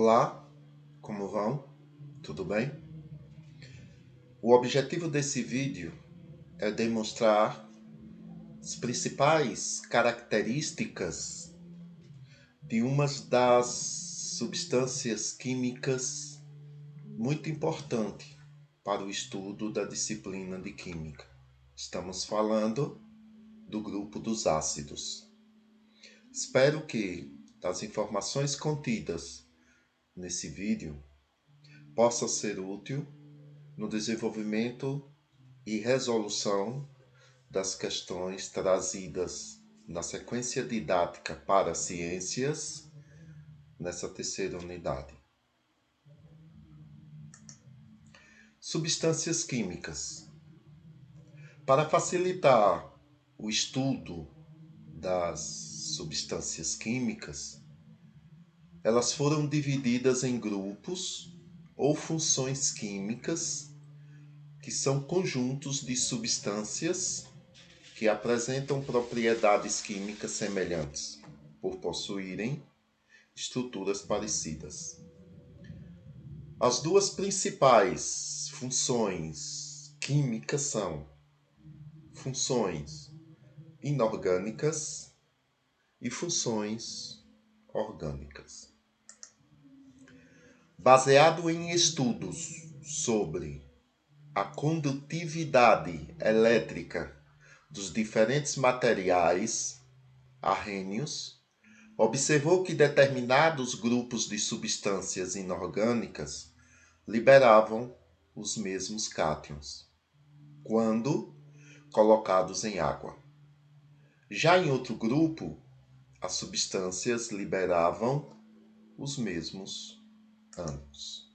Olá, como vão? Tudo bem? O objetivo desse vídeo é demonstrar as principais características de uma das substâncias químicas muito importante para o estudo da disciplina de Química. Estamos falando do grupo dos ácidos. Espero que as informações contidas nesse vídeo possam ser úteis no desenvolvimento e resolução das questões trazidas na sequência didática para ciências nessa terceira unidade. Substâncias químicas. Para facilitar o estudo das substâncias químicas, elas foram divididas em grupos ou funções químicas, que são conjuntos de substâncias que apresentam propriedades químicas semelhantes, por possuírem estruturas parecidas. As duas principais funções químicas são funções inorgânicas e funções orgânicas. Baseado em estudos sobre a condutividade elétrica dos diferentes materiais, Arrhenius observou que determinados grupos de substâncias inorgânicas liberavam os mesmos cátions quando colocados em água. Já em outro grupo, as substâncias liberavam os mesmos ânions.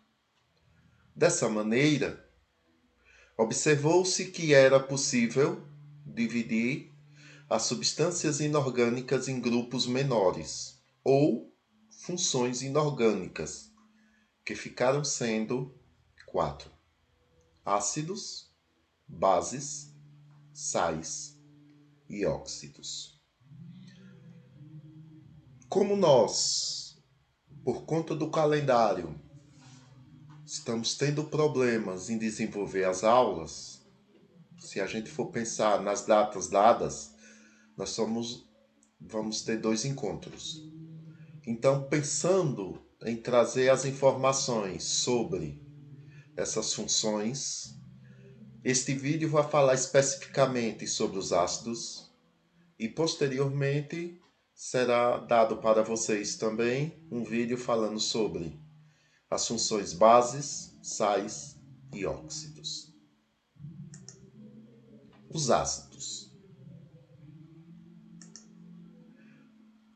Dessa maneira, observou-se que era possível dividir as substâncias inorgânicas em grupos menores, ou funções inorgânicas, que ficaram sendo 4: ácidos, bases, sais e óxidos. Como nós, por conta do calendário, estamos tendo problemas em desenvolver as aulas, se a gente for pensar nas datas dadas, nós vamos ter 2 encontros. Então, pensando em trazer as informações sobre essas funções, este vídeo vai falar especificamente sobre os ácidos e, posteriormente, será dado para vocês também um vídeo falando sobre as funções bases, sais e óxidos. Os ácidos.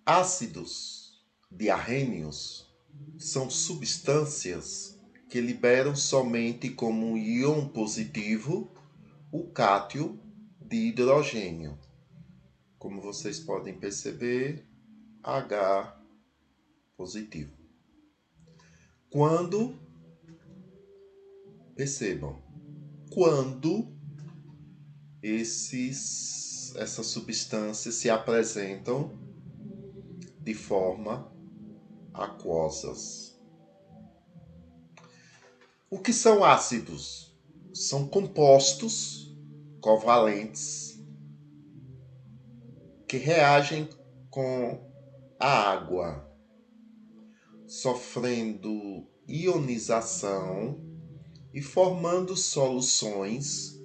Ácidos de Arrhenius são substâncias que liberam somente como um íon positivo o cátion de hidrogênio. Como vocês podem perceber, H positivo. Quando essas substâncias se apresentam de forma aquosas. O que são ácidos? São compostos covalentes que reagem com a água, sofrendo ionização e formando soluções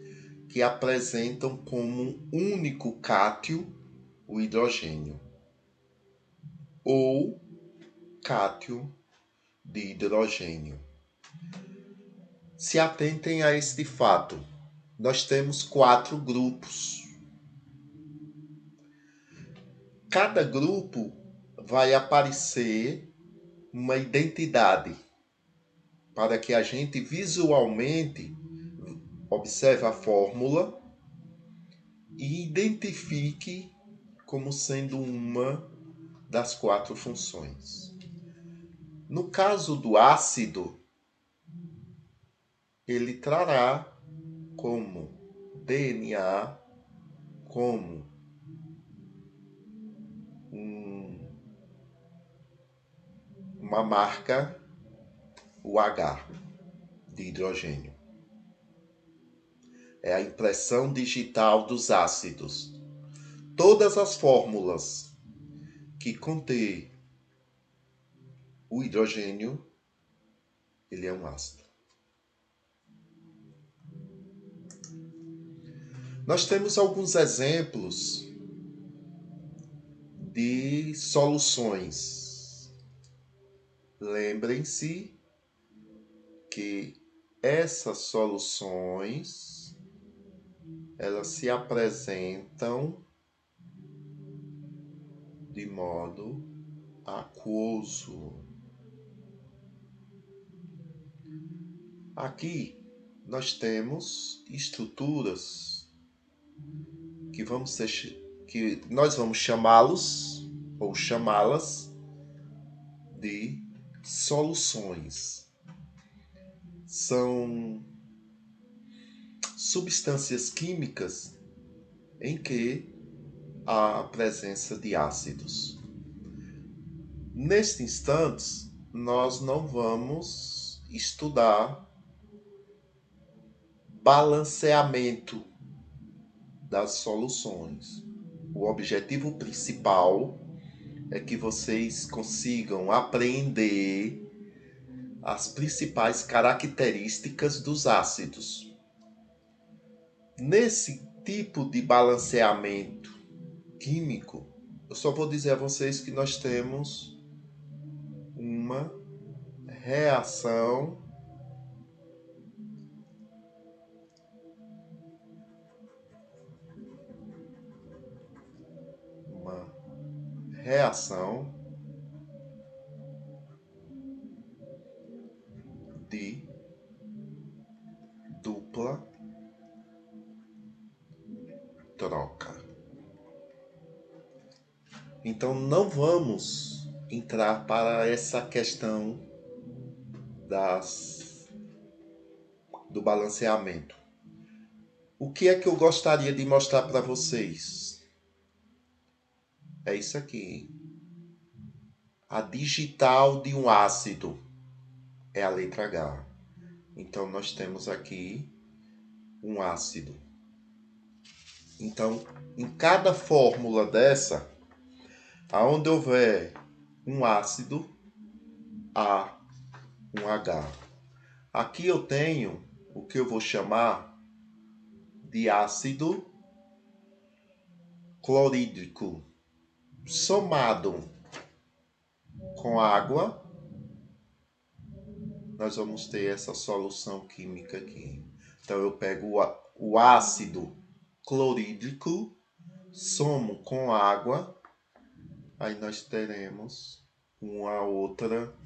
que apresentam como um único cátion o hidrogênio, ou cátion de hidrogênio. Se atentem a este fato. Nós temos 4 grupos. Cada grupo vai aparecer uma identidade para que a gente visualmente observe a fórmula e identifique como sendo uma das 4 funções. No caso do ácido, ele trará como DNA, como uma marca o H de hidrogênio. É a impressão digital dos ácidos. Todas as fórmulas que contêm o hidrogênio, ele é um ácido. Nós temos alguns exemplos de soluções. Lembrem-se que essas soluções, elas se apresentam de modo aquoso. Aqui nós temos estruturas que nós vamos chamá-los ou chamá-las de soluções. São substâncias químicas em que há a presença de ácidos. Neste instante, nós não vamos estudar balanceamento das soluções. O objetivo principal é que vocês consigam apreender as principais características dos ácidos. Nesse tipo de balanceamento químico, eu só vou dizer a vocês que nós temos uma reação de dupla troca. Então não vamos entrar para essa questão do balanceamento. O que é que eu gostaria de mostrar para vocês? É isso aqui. A digital de um ácido é a letra H. Então nós temos aqui um ácido. Então, em cada fórmula dessa, aonde houver um ácido, há um H. Aqui eu tenho o que eu vou chamar de ácido clorídrico. Somado com água, nós vamos ter essa solução química aqui. Então eu pego o ácido clorídrico, somo com água, aí nós teremos uma outra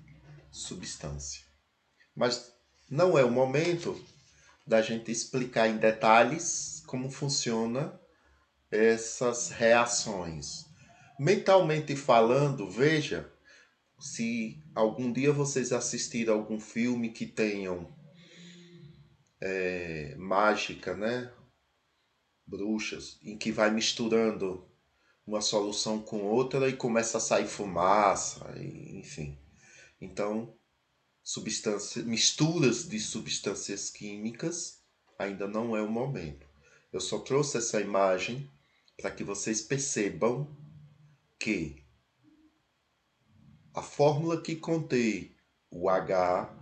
substância. Mas não é o momento da gente explicar em detalhes como funciona essas reações. Mentalmente falando, veja se algum dia vocês assistiram algum filme que tenham mágica, né? Bruxas, em que vai misturando uma solução com outra e começa a sair fumaça, enfim. Então, misturas de substâncias químicas ainda não é o momento. Eu só trouxe essa imagem para que vocês percebam que a fórmula que contém o H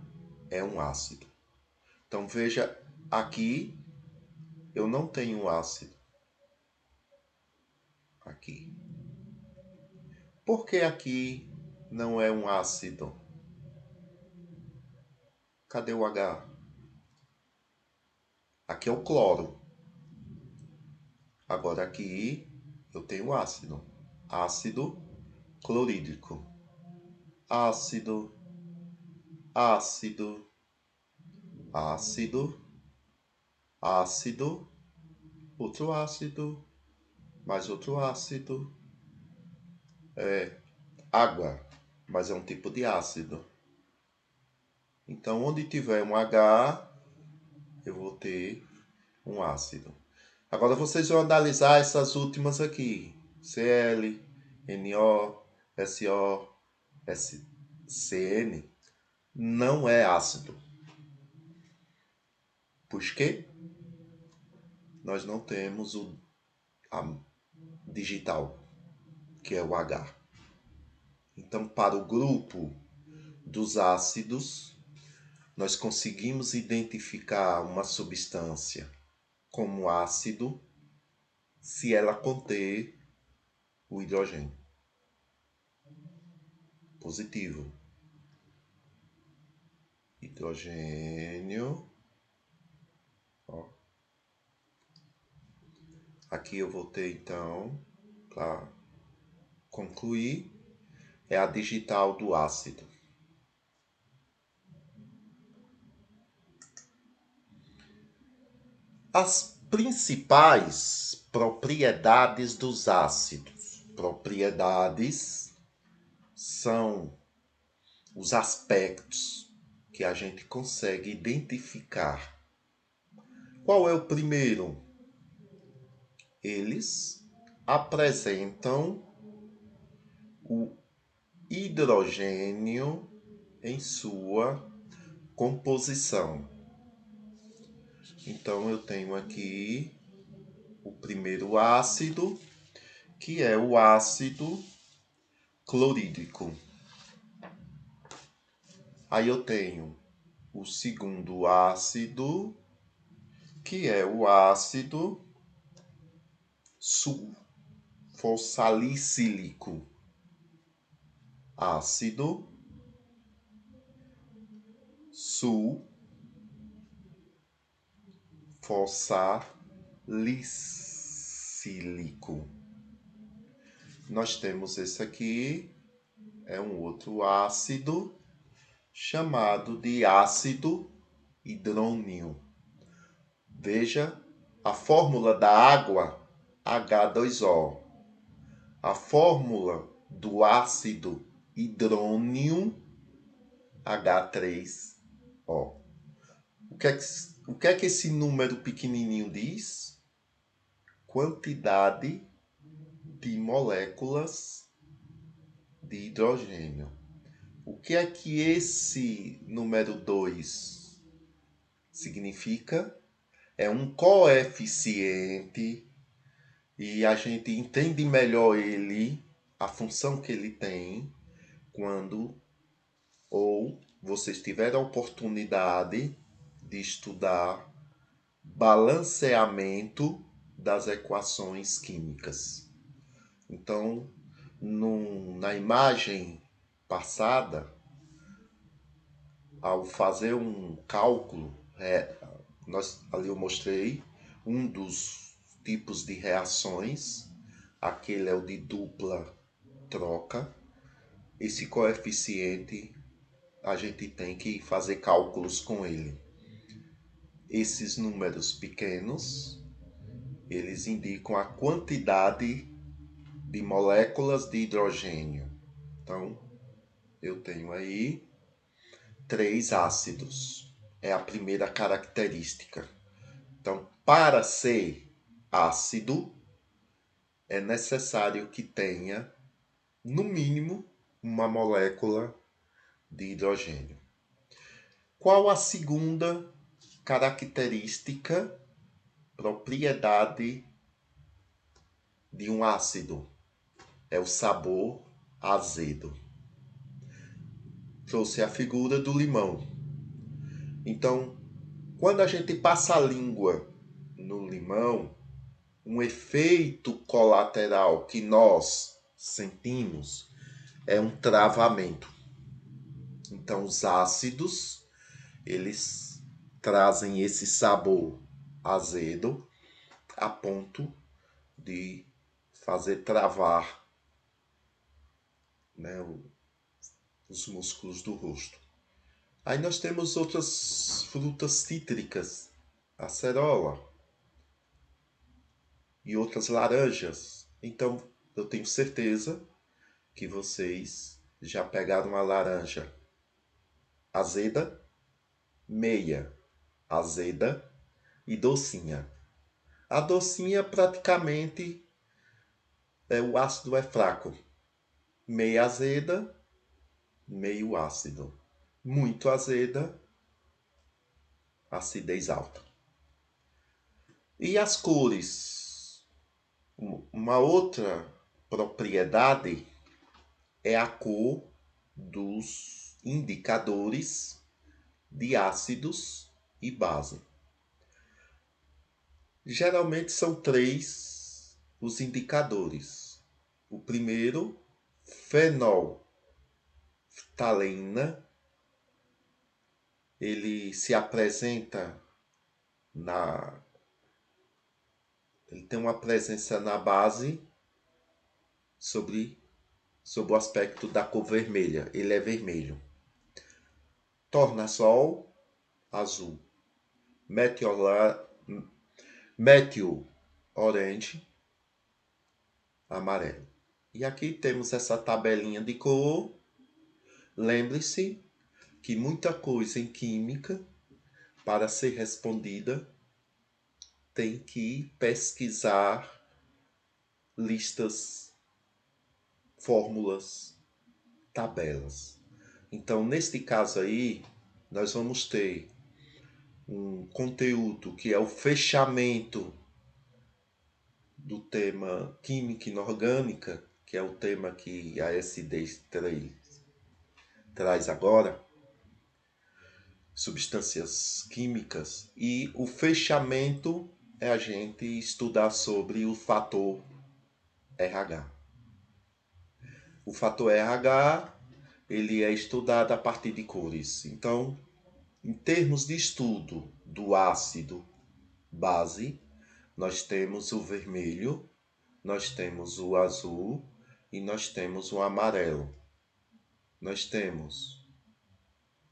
é um ácido. Então veja, aqui eu não tenho um ácido. Aqui. Por que aqui não é um ácido? Cadê o H? Aqui é o cloro. Agora aqui eu tenho ácido. Ácido clorídrico. Ácido, ácido, ácido, ácido, outro ácido, mais outro ácido. Água, mas é um tipo de ácido. Então, onde tiver um H, eu vou ter um ácido. Agora vocês vão analisar essas últimas aqui. Cl, NO, SO, SCN. não é ácido. Por quê? Nós não temos a digital, que é o H. Então, para o grupo dos ácidos, nós conseguimos identificar uma substância como ácido se ela conter o hidrogênio positivo. Hidrogênio. Ó. Aqui eu vou ter, então, para concluir, é a digital do ácido. As principais propriedades dos ácidos. Propriedades são os aspectos que a gente consegue identificar. Qual é o primeiro? Eles apresentam o hidrogênio em sua composição. Então, eu tenho aqui o primeiro ácido, que é o ácido clorídrico. Aí eu tenho o segundo ácido, que é o ácido sulfossalicílico. Ácido sulfossalicílico. Nós temos esse aqui, é um outro ácido, chamado de ácido hidrônio. Veja a fórmula da água, H2O. A fórmula do ácido hidrônio, H3O. O que é que esse número pequenininho diz? Quantidade de moléculas de hidrogênio. O que é que esse número 2 significa? É um coeficiente e a gente entende melhor ele, a função que ele tem, quando ou vocês tiverem a oportunidade de estudar balanceamento das equações químicas. Então, na imagem passada, ao fazer um cálculo, ali eu mostrei um dos tipos de reações, aquele é o de dupla troca. Esse coeficiente a gente tem que fazer cálculos com ele. Esses números pequenos, eles indicam a quantidade de moléculas de hidrogênio. Então, eu tenho aí 3 ácidos. É a primeira característica. Então, para ser ácido, é necessário que tenha, no mínimo, uma molécula de hidrogênio. Qual a segunda característica, propriedade de um ácido? É o sabor azedo. Trouxe a figura do limão. Então, quando a gente passa a língua no limão, um efeito colateral que nós sentimos é um travamento. Então, os ácidos, eles trazem esse sabor azedo a ponto de fazer travar, né, os músculos do rosto. Aí nós temos outras frutas cítricas, acerola e outras laranjas. Então, eu tenho certeza que vocês já pegaram a laranja azeda, meia azeda e docinha. A docinha praticamente o ácido é fraco. Meia azeda, meio ácido. muito azeda, acidez alta. E as cores? Uma outra propriedade é a cor dos indicadores de ácidos e base. Geralmente são três os indicadores. O primeiro, fenolftaleína, ele se apresenta ele tem uma presença na base sob o aspecto da cor vermelha. Ele é vermelho. Tornasol, azul. Metil orange, amarelo. E aqui temos essa tabelinha de cor. Lembre-se que muita coisa em química, para ser respondida, tem que pesquisar listas, fórmulas, tabelas. Então, neste caso aí, nós vamos ter um conteúdo que é o fechamento do tema Química Inorgânica, que é o tema que a SD3 traz agora, substâncias químicas, e o fechamento é a gente estudar sobre o fator RH. O fator RH, ele é estudado a partir de cores. Então, em termos de estudo do ácido base, nós temos o vermelho, nós temos o azul e nós temos o amarelo. Nós temos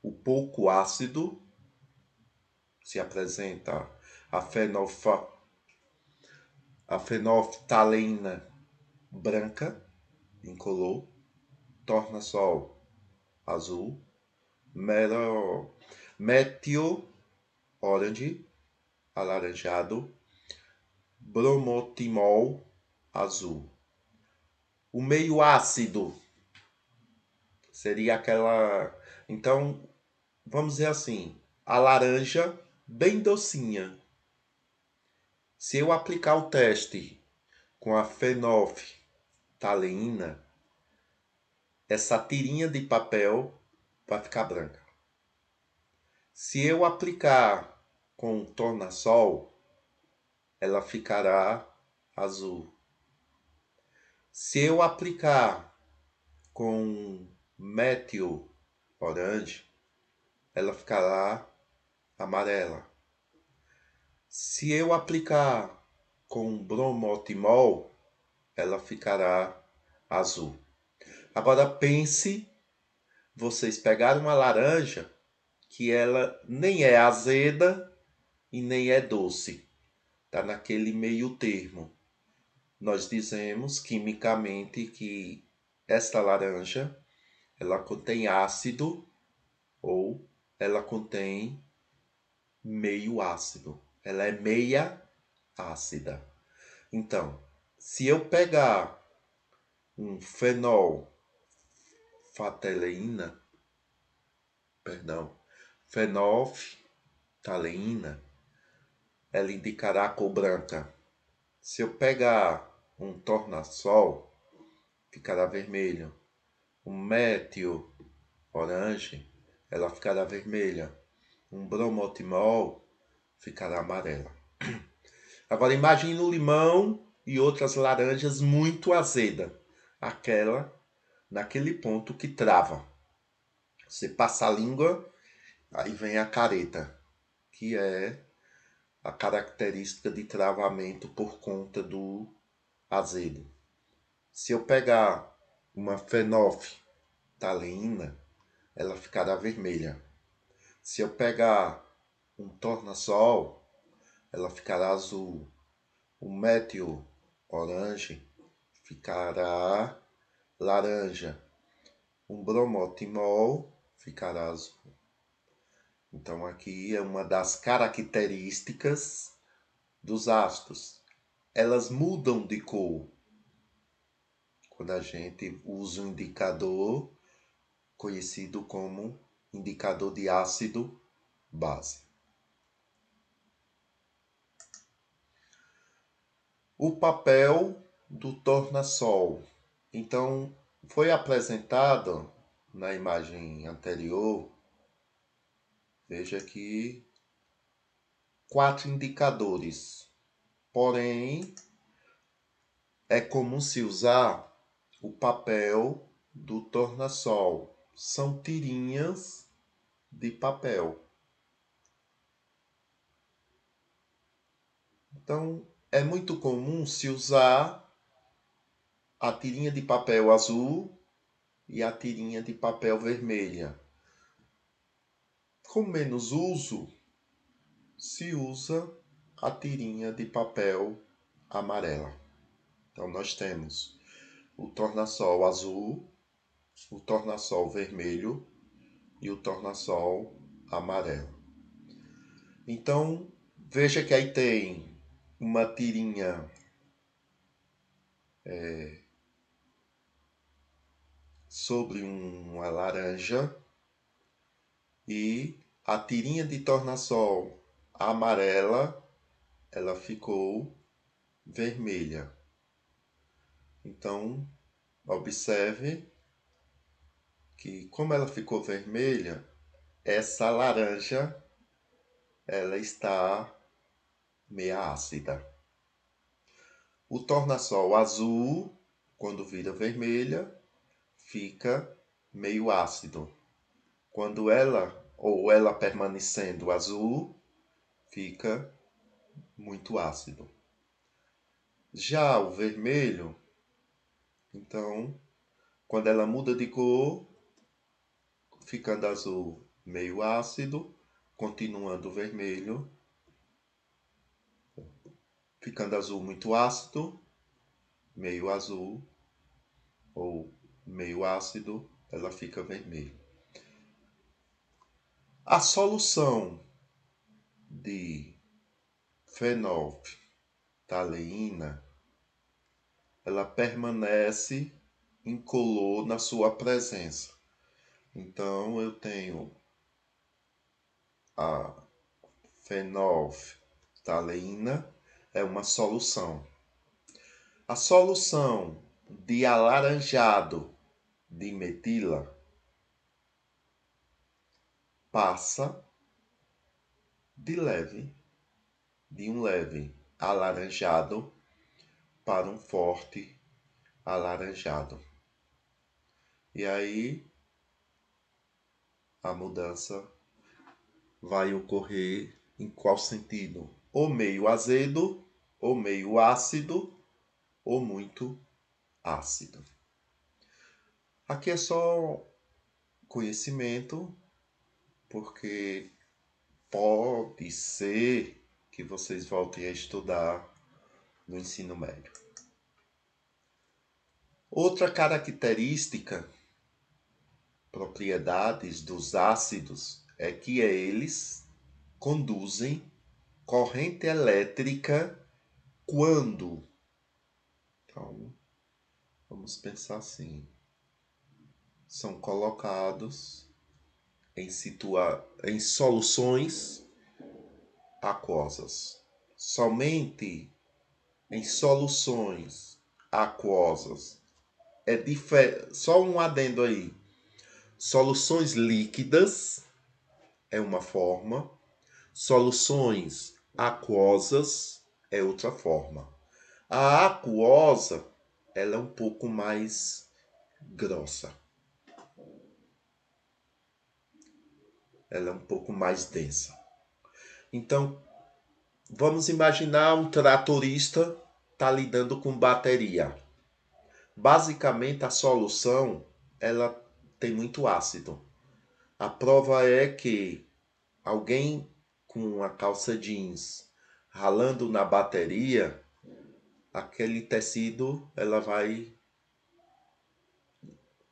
o pouco ácido, se apresenta a fenolftaleína branca, incolor, tornasol azul, metil orange, alaranjado, bromotimol azul. O meio ácido seria aquela... Então, vamos dizer assim, a laranja bem docinha. Se eu aplicar o teste com a fenolftaleína, essa tirinha de papel vai ficar branca. Se eu aplicar com tornasol, ela ficará azul. Se eu aplicar com metil orange, ela ficará amarela. Se eu aplicar com bromotimol, ela ficará azul. Agora pense, vocês pegaram uma laranja que ela nem é azeda e nem é doce. Está naquele meio termo. Nós dizemos quimicamente que esta laranja ela contém ácido ou ela contém meio ácido. Ela é meia ácida. Então, se eu pegar um fenolftaleína, ela indicará a cor branca. Se eu pegar um tornasol, ficará vermelho. Um metil orange, ela ficará vermelha. Um bromotimol ficará amarela. Agora imagine o limão e outras laranjas muito azeda. Aquela, naquele ponto que trava. Você passa a língua, aí vem a careta, que é a característica de travamento por conta do azedo. Se eu pegar uma fenolftaleína, ela ficará vermelha. Se eu pegar um tornasol, ela ficará azul. O metil orange ficará laranja. Um bromotimol ficará azul. Então aqui é uma das características dos ácidos. Elas mudam de cor quando a gente usa um indicador conhecido como indicador de ácido base. O papel do tornassol. Então, foi apresentado na imagem anterior, veja aqui, 4 indicadores. Porém, é comum se usar o papel do tornassol. São tirinhas de papel. Então, é muito comum se usar a tirinha de papel azul e a tirinha de papel vermelha. Com menos uso, se usa a tirinha de papel amarela. Então, nós temos o tornassol azul, o tornassol vermelho e o tornassol amarelo. Então, veja que aí tem uma tirinha sobre uma laranja e a tirinha de tornassol amarela, ela ficou vermelha. Então, observe que como ela ficou vermelha, essa laranja ela está meia ácida. O tornassol azul, quando vira vermelha, fica meio ácido. Quando ela permanecendo azul, fica muito ácido. Já o vermelho, então, quando ela muda de cor, ficando azul meio ácido, continuando vermelho, ficando azul muito ácido, meio azul ou meio ácido, ela fica vermelha. A solução de fenolftaleína, ela permanece incolor na sua presença. Então, eu tenho a fenolftaleína, é uma solução. A solução de alaranjado de metila passa de um leve alaranjado para um forte alaranjado. E aí a mudança vai ocorrer em qual sentido? Ou meio azedo, ou meio ácido, ou muito ácido. Aqui é só conhecimento, porque pode ser que vocês voltem a estudar no ensino médio. Outra característica, propriedades dos ácidos, é que eles conduzem corrente elétrica quando? Então, vamos pensar assim. São colocados em soluções aquosas. Somente em soluções aquosas. Só um adendo aí. Soluções líquidas é uma forma, soluções aquosas é outra forma. A aquosa, ela é um pouco mais grossa. Ela é um pouco mais densa. Então, vamos imaginar um tratorista está lidando com bateria. Basicamente, a solução ela tem muito ácido. A prova é que alguém com uma calça jeans ralando na bateria, aquele tecido ela vai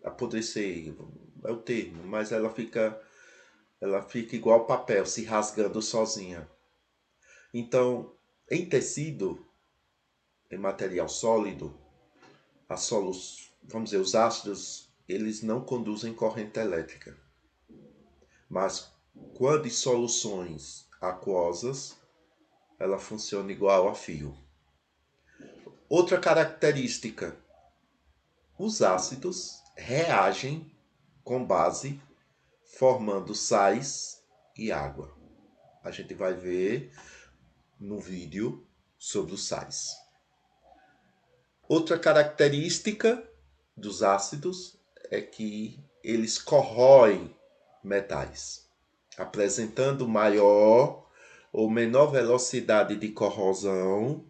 apodrecer, é o termo, mas ela fica igual papel, se rasgando sozinha. Então, em tecido, em material sólido, vamos dizer, os ácidos, eles não conduzem corrente elétrica. Mas quando em soluções aquosas, ela funciona igual a fio. Outra característica: os ácidos reagem com base, formando sais e água. A gente vai ver no vídeo sobre os sais. Outra característica dos ácidos é que eles corroem metais, apresentando maior ou menor velocidade de corrosão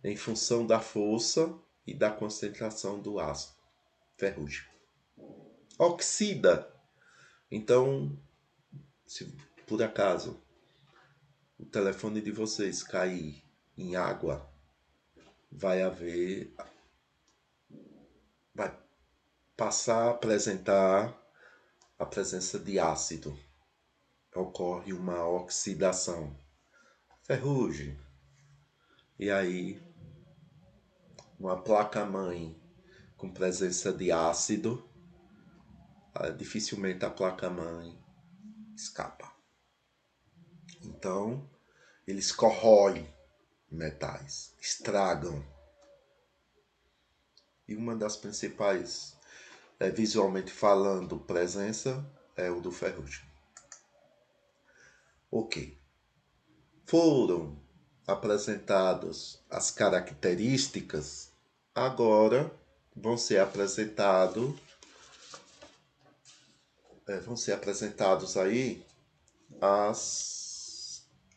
em função da força e da concentração do ácido ferrugem. Oxida. Então, se por acaso o telefone de vocês cair em água, vai passar a apresentar a presença de ácido. Ocorre uma oxidação. Ferrugem. E aí, uma placa-mãe com presença de ácido, dificilmente a placa-mãe escapa. Então, eles corroem metais, estragam. E uma das principais, visualmente falando, presença é o do ferrugem. Ok. Foram apresentadas as características, agora vão ser apresentados aí a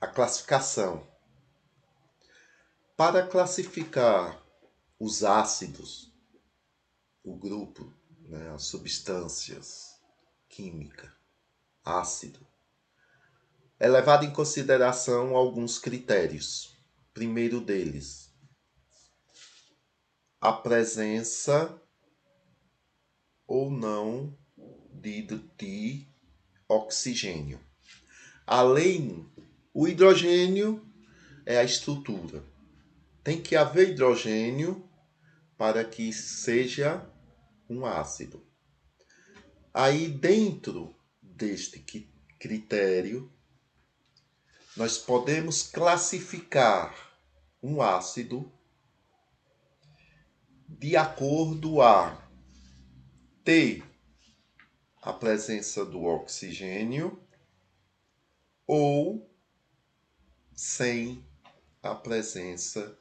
classificação. Para classificar os ácidos, o grupo, né, as substâncias químicas, ácido, é levado em consideração alguns critérios. Primeiro deles, a presença ou não de oxigênio. Além, o hidrogênio é a estrutura. Tem que haver hidrogênio para que seja um ácido. Aí, dentro deste critério, nós podemos classificar um ácido de acordo a ter a presença do oxigênio ou sem a presença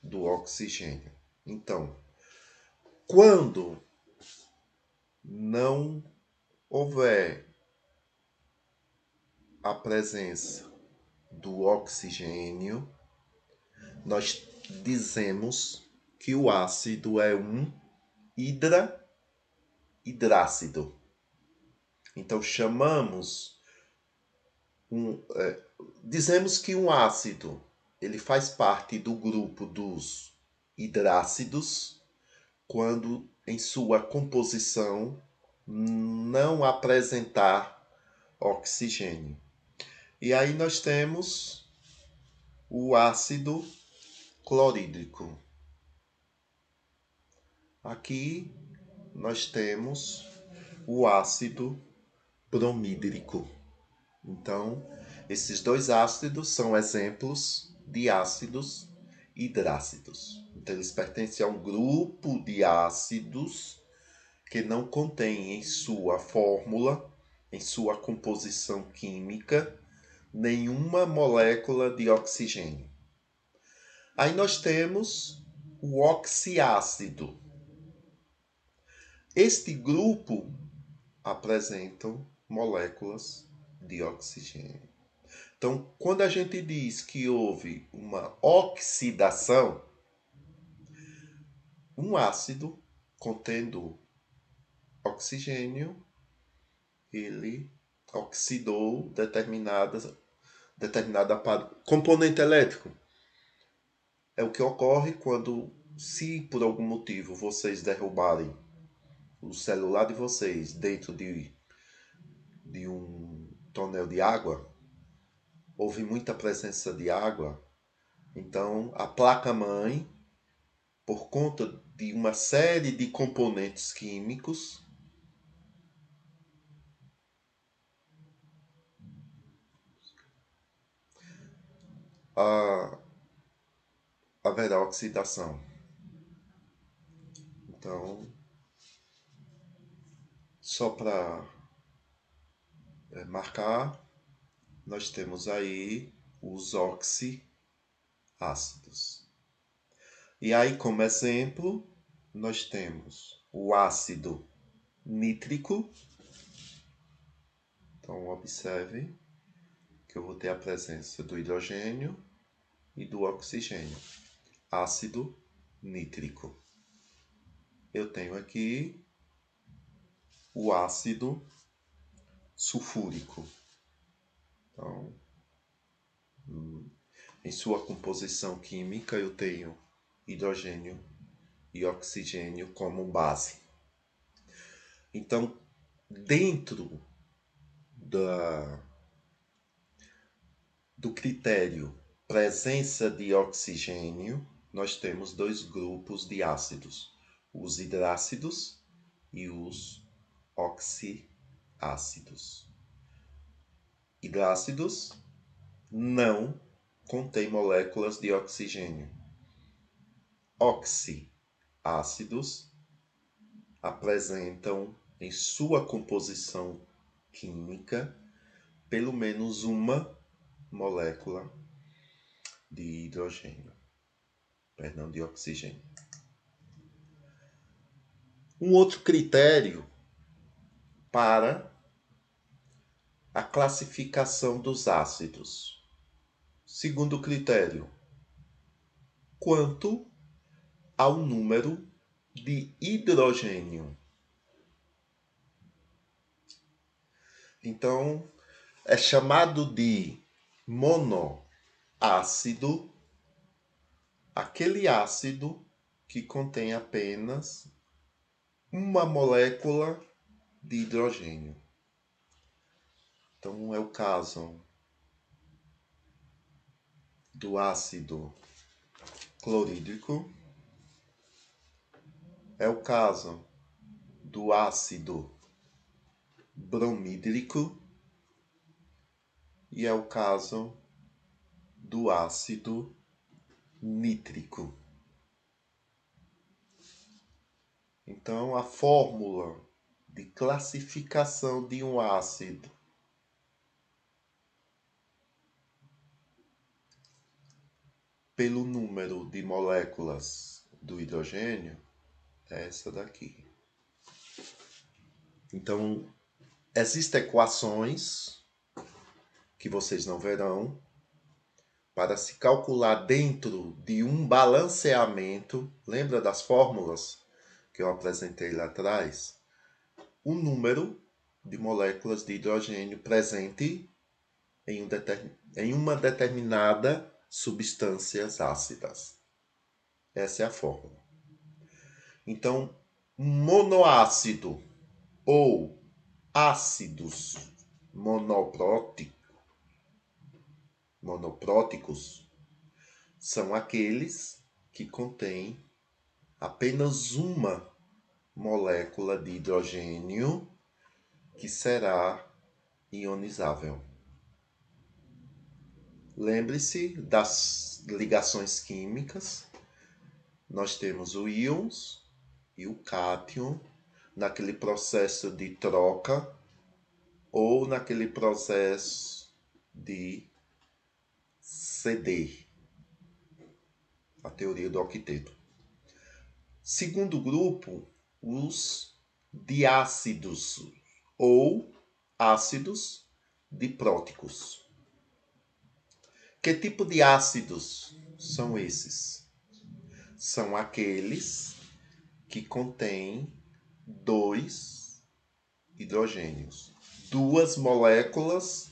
do oxigênio. Então, quando não houver a presença do oxigênio, nós dizemos que o ácido é um hidrácido. Então dizemos que um ácido ele faz parte do grupo dos hidrácidos quando em sua composição não apresentar oxigênio. E aí nós temos o ácido clorídrico. Aqui nós temos o ácido bromídrico. Então, esses dois ácidos são exemplos de ácidos hidrácidos. Então, eles pertencem a um grupo de ácidos que não contém em sua fórmula, em sua composição química, nenhuma molécula de oxigênio. Aí nós temos o oxiácido. Este grupo apresentam moléculas de oxigênio. Então, quando a gente diz que houve uma oxidação, um ácido contendo oxigênio, ele oxidou determinada componente elétrico. É o que ocorre quando, se por algum motivo vocês derrubarem o celular de vocês dentro de um tonel de água, houve muita presença de água, então a placa-mãe, por conta de uma série de componentes químicos, a, haverá oxidação. Então, só para marcar, nós temos aí os oxiácidos. E aí, como exemplo, nós temos o ácido nítrico. Então, observe que eu vou ter a presença do hidrogênio e do oxigênio. Ácido nítrico. Eu tenho aqui o ácido sulfúrico. Então, em sua composição química, eu tenho hidrogênio e oxigênio como base. Então, dentro do critério presença de oxigênio, nós temos dois grupos de ácidos, os hidrácidos e os oxiácidos. Hidrácidos não contêm moléculas de oxigênio. Oxiácidos apresentam em sua composição química pelo menos uma molécula de de oxigênio. Um outro critério para a classificação dos ácidos. Segundo critério, quanto ao número de hidrogênio. Então, é chamado de monoácido aquele ácido que contém apenas uma molécula de hidrogênio. Então, é o caso do ácido clorídrico, é o caso do ácido bromídrico e é o caso do ácido nítrico. Então, a fórmula de classificação de um ácido pelo número de moléculas do hidrogênio é essa daqui. Então, existem equações que vocês não verão para se calcular dentro de um balanceamento. Lembra das fórmulas que eu apresentei lá atrás? O número de moléculas de hidrogênio presente em uma determinada substâncias ácidas. Essa é a fórmula. Então, monoácido ou ácidos monopróticos são aqueles que contêm apenas uma molécula de hidrogênio que será ionizável. Lembre-se das ligações químicas. Nós temos o íons e o cátion naquele processo de troca ou naquele processo de CD, a teoria do octeto. Segundo grupo, os diácidos ou ácidos dipróticos. Que tipo de ácidos são esses? São aqueles que contêm dois hidrogênios, duas moléculas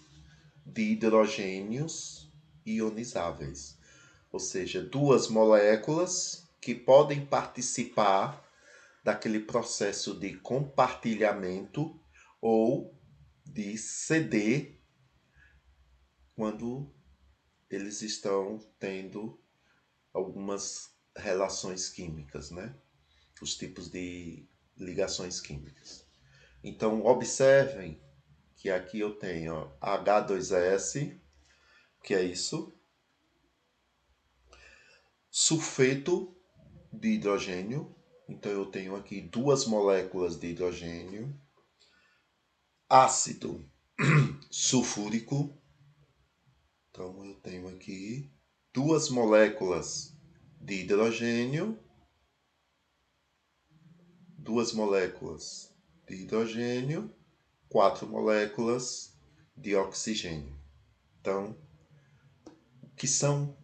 de hidrogênios ionizáveis, ou seja, duas moléculas que podem participar daquele processo de compartilhamento ou de CD quando eles estão tendo algumas relações químicas, né? Os tipos de ligações químicas. Então, observem que aqui eu tenho H2S, que é isso, sulfeto de hidrogênio. Então eu tenho aqui 2 moléculas de hidrogênio. Ácido sulfúrico. Então eu tenho aqui 2 moléculas de hidrogênio, 2 moléculas de hidrogênio, 4 moléculas de oxigênio. Então, o que são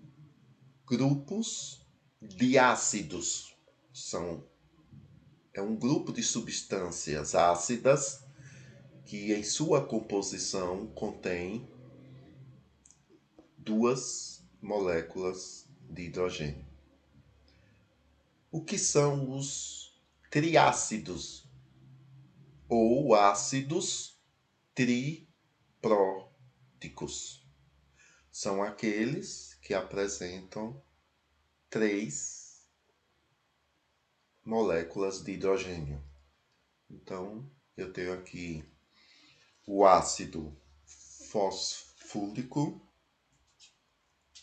grupos de ácidos? É um grupo de substâncias ácidas que em sua composição contém 2 moléculas de hidrogênio. O que são os triácidos ou ácidos tripróticos? São aqueles que apresentam 3 moléculas de hidrogênio. Então, eu tenho aqui o ácido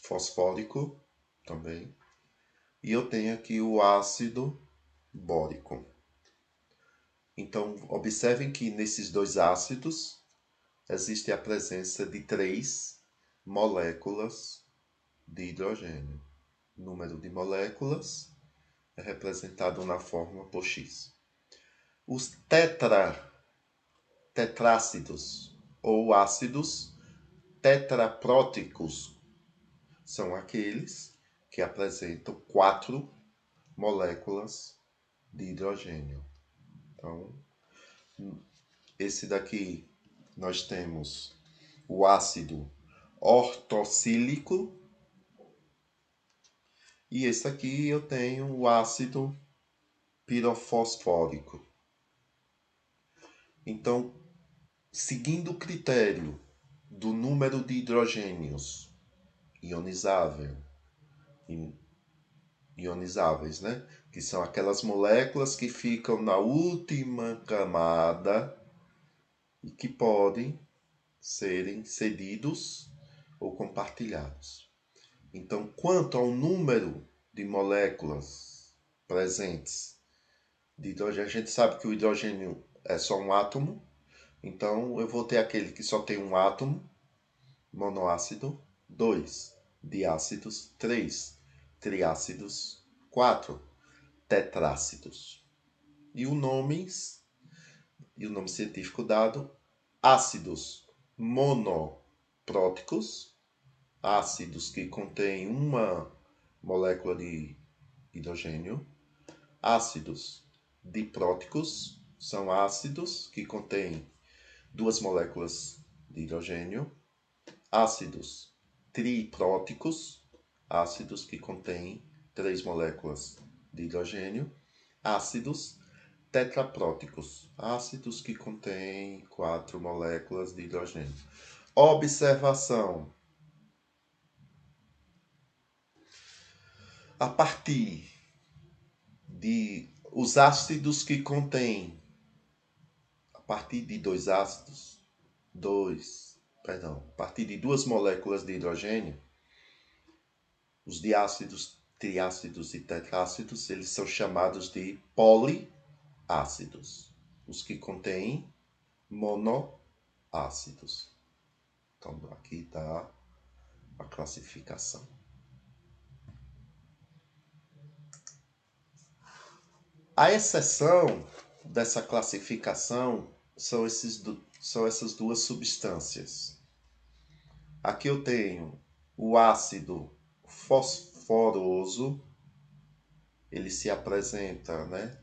fosfórico também, e eu tenho aqui o ácido bórico. Então, observem que nesses 2 ácidos existe a presença de 3 moléculas de hidrogênio. O número de moléculas é representado na fórmula por X. Os tetrácidos ou ácidos tetrapróticos são aqueles que apresentam 4 moléculas de hidrogênio. Então, esse daqui nós temos o ácido ortossílico e esse aqui eu tenho o ácido pirofosfórico. Então, seguindo o critério do número de hidrogênios ionizáveis, né? Que são aquelas moléculas que ficam na última camada e que podem serem cedidos ou compartilhados. Então, quanto ao número de moléculas presentes de hidrogênio, a gente sabe que o hidrogênio é só um átomo, então eu vou ter aquele que só tem um átomo, monoácido, 2 diácidos, 3 triácidos, 4 tetrácidos. E o nome científico dado, ácidos monopróticos, ácidos que contêm uma molécula de hidrogênio. Ácidos dipróticos são ácidos que contêm 2 moléculas de hidrogênio. Ácidos tripróticos, ácidos que contêm 3 moléculas de hidrogênio. Ácidos tetrapróticos, ácidos que contêm 4 moléculas de hidrogênio. Observação: a partir de os ácidos que contêm, a partir de 2 ácidos, a partir de 2 moléculas de hidrogênio, os diácidos, triácidos e tetrácidos, eles são chamados de poliácidos. Os que contêm monoácidos. Então, aqui está a classificação. A exceção dessa classificação são essas 2 substâncias. Aqui eu tenho o ácido fosforoso, ele se apresenta, né,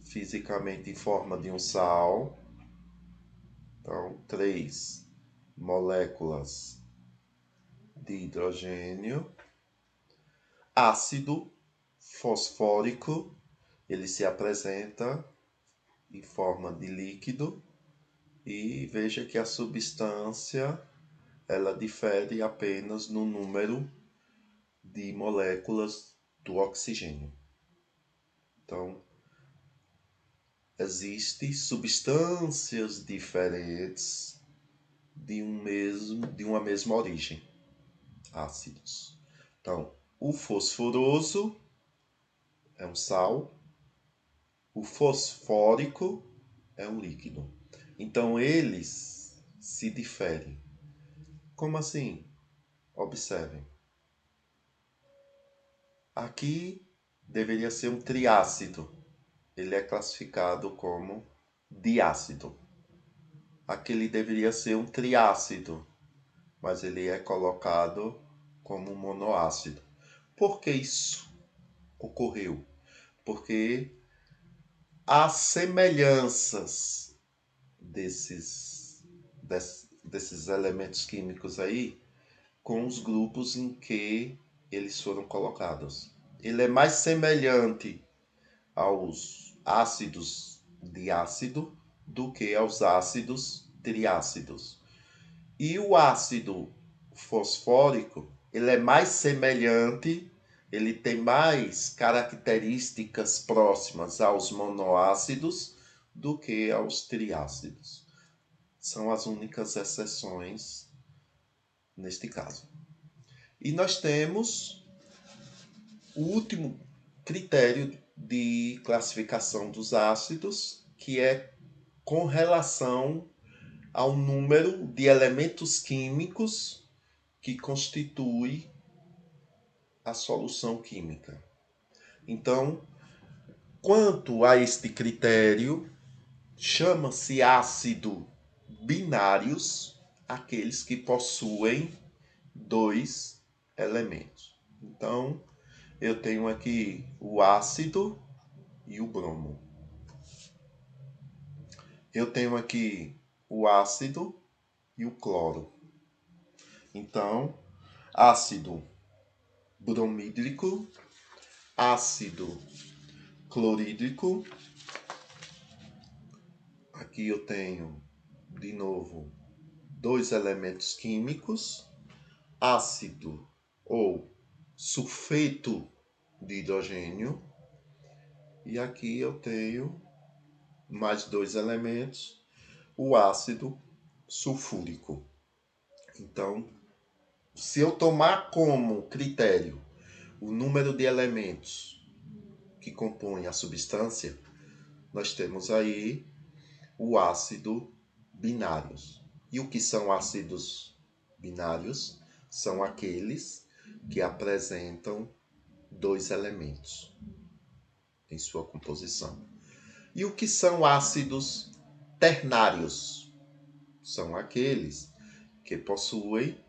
fisicamente em forma de um sal. Então, 3 moléculas de hidrogênio. Ácido fosfórico, ele se apresenta em forma de líquido e veja que a substância ela difere apenas no número de moléculas do oxigênio. Então, existem substâncias diferentes de uma mesma origem, ácidos. Então, O fosforoso é um sal. O fosfórico é um líquido. Então, eles se diferem. Como assim? Observem. Aqui deveria ser um triácido. Ele é classificado como diácido. Aquele deveria ser um triácido, mas ele é colocado como um monoácido. Por que isso ocorreu? Porque há semelhanças desses elementos químicos aí com os grupos em que eles foram colocados. Ele é mais semelhante aos ácidos diácido do que aos ácidos triácidos. E o ácido fosfórico, ele é mais semelhante, ele tem mais características próximas aos monoácidos do que aos triácidos. São as únicas exceções neste caso. E nós temos o último critério de classificação dos ácidos, que é com relação ao número de elementos químicos que constitui a solução química. Então, quanto a este critério, chama-se ácido binários aqueles que possuem dois elementos. Então, eu tenho aqui o ácido e o bromo. Eu tenho aqui o ácido e o cloro. Então, ácido bromídrico, ácido clorídrico. Aqui eu tenho, de novo, dois elementos químicos, ácido ou sulfeto de hidrogênio. E aqui eu tenho mais dois elementos, o ácido sulfúrico. Então, se eu tomar como critério o número de elementos que compõem a substância, nós temos aí o ácido binários. E o que são ácidos binários? São aqueles que apresentam dois elementos em sua composição. E o que são ácidos ternários? São aqueles que possuem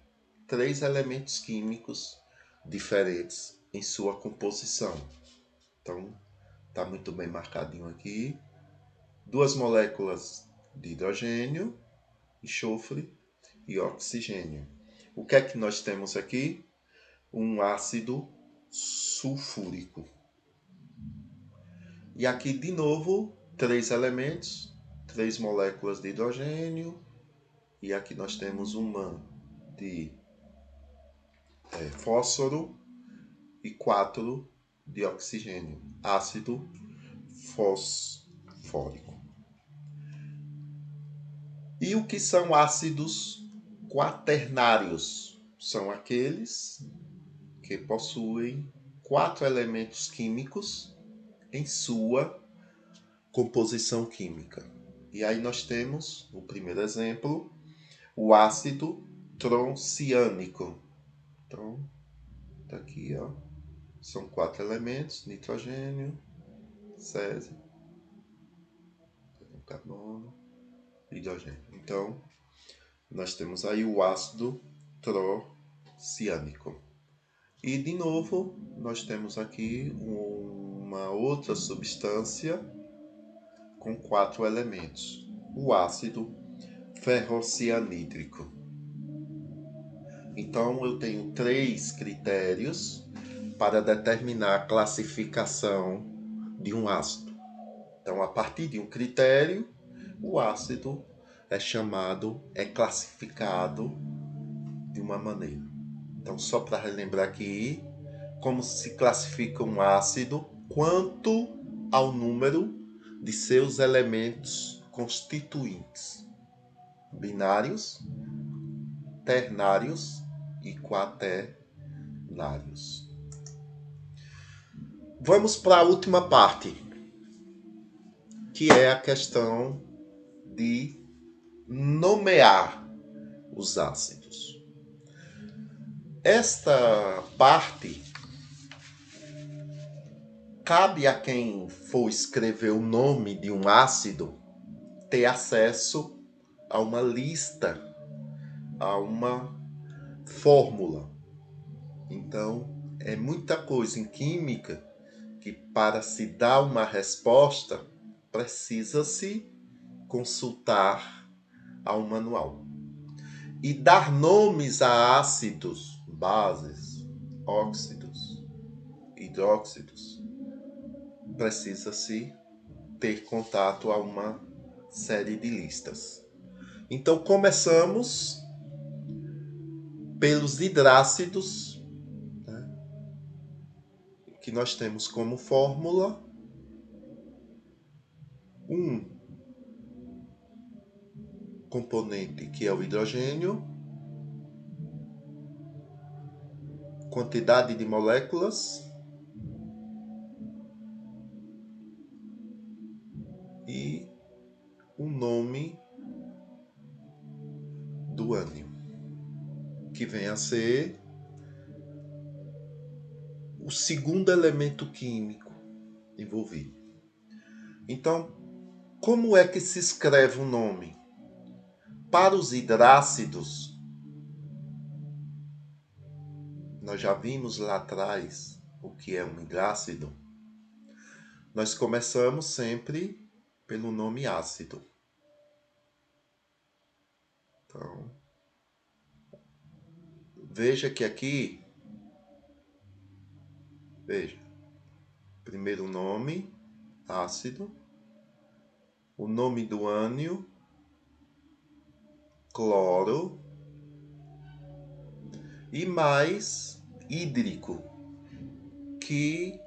três elementos químicos diferentes em sua composição. Então, está muito bem marcadinho aqui. Duas moléculas de hidrogênio, enxofre e oxigênio. O que é que nós temos aqui? Um ácido sulfúrico. E aqui, de novo, três elementos, três moléculas de hidrogênio. E aqui nós temos uma de fósforo e 4 de oxigênio. Ácido fosfórico. E o que são ácidos quaternários? São aqueles que possuem 4 elementos químicos em sua composição química. E aí nós temos, o primeiro exemplo, o ácido tronciânico. Então, tá aqui, ó. São 4 elementos, nitrogênio, césio, carbono, hidrogênio. Então, nós temos aí o ácido tronciânico. E, de novo, nós temos aqui uma outra substância com 4 elementos. O ácido ferrocianídrico. Então, eu tenho 3 critérios para determinar a classificação de um ácido. Então, a partir de um critério, o ácido é classificado de uma maneira. Então, só para relembrar aqui, como se classifica um ácido quanto ao número de seus elementos constituintes: binários, ternários e quaternários. Vamos para a última parte, que é a questão de nomear os ácidos. Esta parte cabe a quem for escrever o nome de um ácido ter acesso a uma lista, a uma fórmula. Então, é muita coisa em química que, para se dar uma resposta, precisa-se consultar a um manual. E dar nomes a ácidos, bases, óxidos, hidróxidos, precisa-se ter contato a uma série de listas. Então, começamos pelos hidrácidos, né, que nós temos como fórmula um componente que é o hidrogênio, quantidade de moléculas e o nome do ânion, que vem a ser o segundo elemento químico envolvido. Então, como é que se escreve o nome? Para os hidrácidos, nós já vimos lá atrás o que é um hidrácido. Nós começamos sempre pelo nome ácido. Então, veja que aqui, veja, primeiro nome, ácido, o nome do ânion, cloro, e mais hídrico, que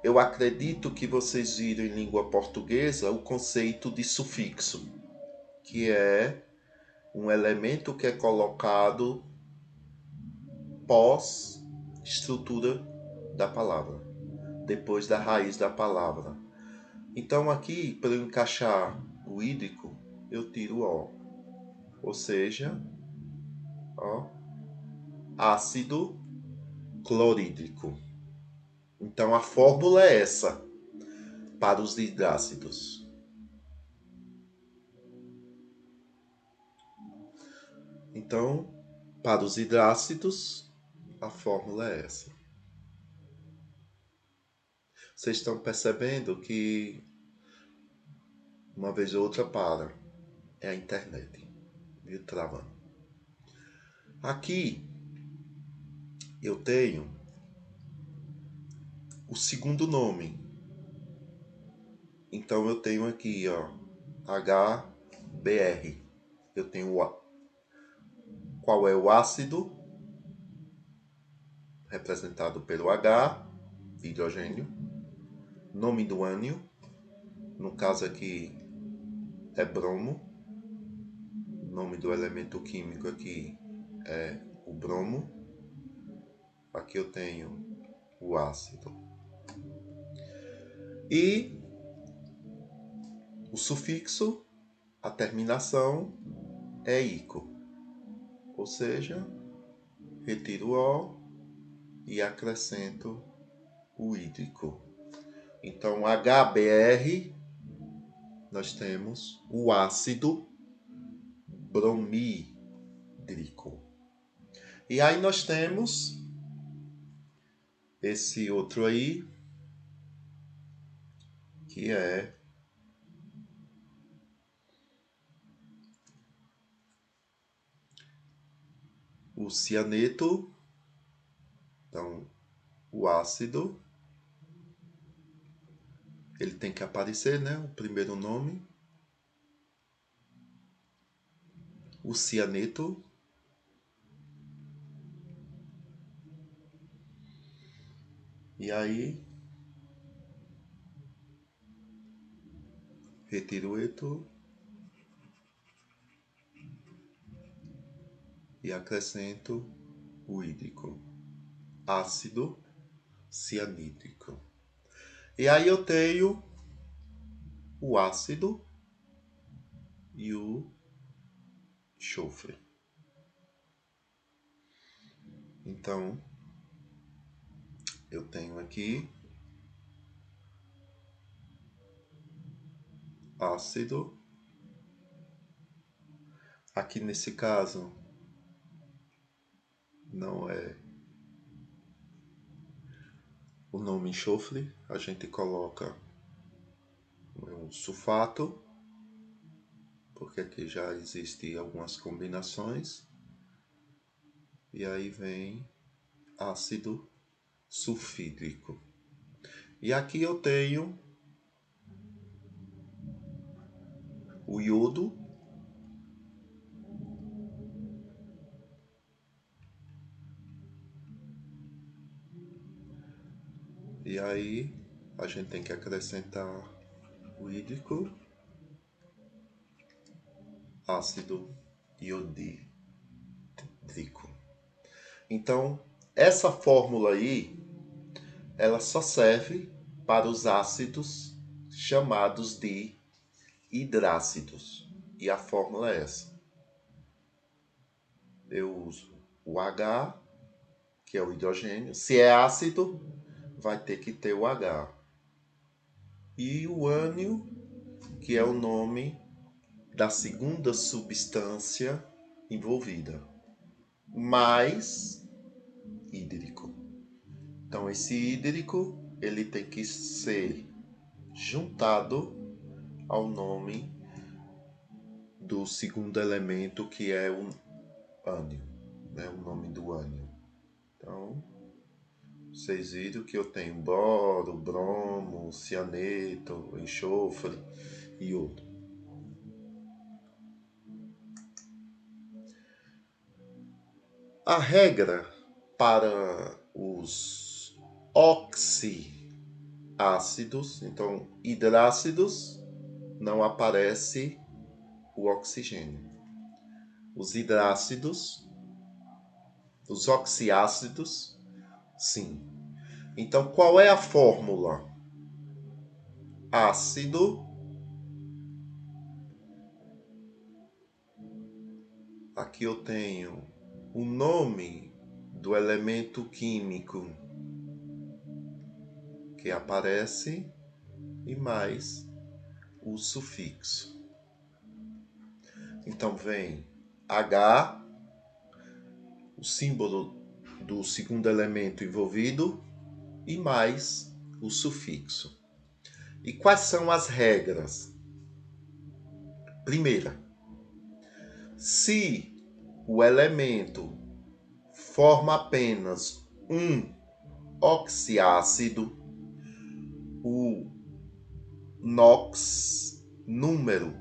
eu acredito que vocês viram em língua portuguesa o conceito de sufixo, que é um elemento que é colocado pós estrutura da palavra, depois da raiz da palavra. Então aqui, para eu encaixar o hídrico, eu tiro o O, ou seja, ó, ácido clorídrico. Então a fórmula é essa para os hidrácidos. Então, para os hidrácidos, a fórmula é essa. Vocês estão percebendo que uma vez ou outra para. É a internet. Viu? Travando. Aqui eu tenho o segundo nome. Então eu tenho aqui, ó, HBr. Eu tenho qual é o ácido representado pelo H, hidrogênio, nome do ânion, no caso aqui é bromo, nome do elemento químico aqui é o bromo. Aqui eu tenho o ácido. E o sufixo, a terminação é ico. Ou seja, retiro o O e acrescento o hídrico. Então, HBr, nós temos o ácido bromídrico. E aí nós temos esse outro aí, que é o cianeto. Então, o ácido, ele tem que aparecer, né? O primeiro nome. O cianeto. E aí, retiro o eto e acrescento o hídrico. Ácido cianídrico. E aí eu tenho o ácido e o enxofre. Então, eu tenho aqui ácido. Aqui nesse caso, não é o nome enxofre, a gente coloca um sulfato, porque aqui já existem algumas combinações. E aí vem ácido sulfídrico. E aqui eu tenho o iodo e aí a gente tem que acrescentar o hídrico, ácido iodídrico. Então, essa fórmula aí, ela só serve para os ácidos chamados de hidrácidos. E a fórmula é essa. Eu uso o H, que é o hidrogênio. Se é ácido, vai ter que ter o H. E o ânio, que é o nome da segunda substância envolvida, mais hídrico. Então, esse hídrico, ele tem que ser juntado ao nome do segundo elemento, que é o ânio, né? O nome do ânio. Então, vocês viram que eu tenho boro, bromo, cianeto, enxofre e outro. A regra para os oxiácidos, então hidrácidos, não aparece o oxigênio. Os hidrácidos, os oxiácidos, sim. Então, qual é a fórmula? Ácido, aqui eu tenho o nome do elemento químico que aparece e mais o sufixo. Então vem H, o símbolo do segundo elemento envolvido e mais o sufixo. E quais são as regras? Primeira, se o elemento forma apenas um oxiácido, o NOx, número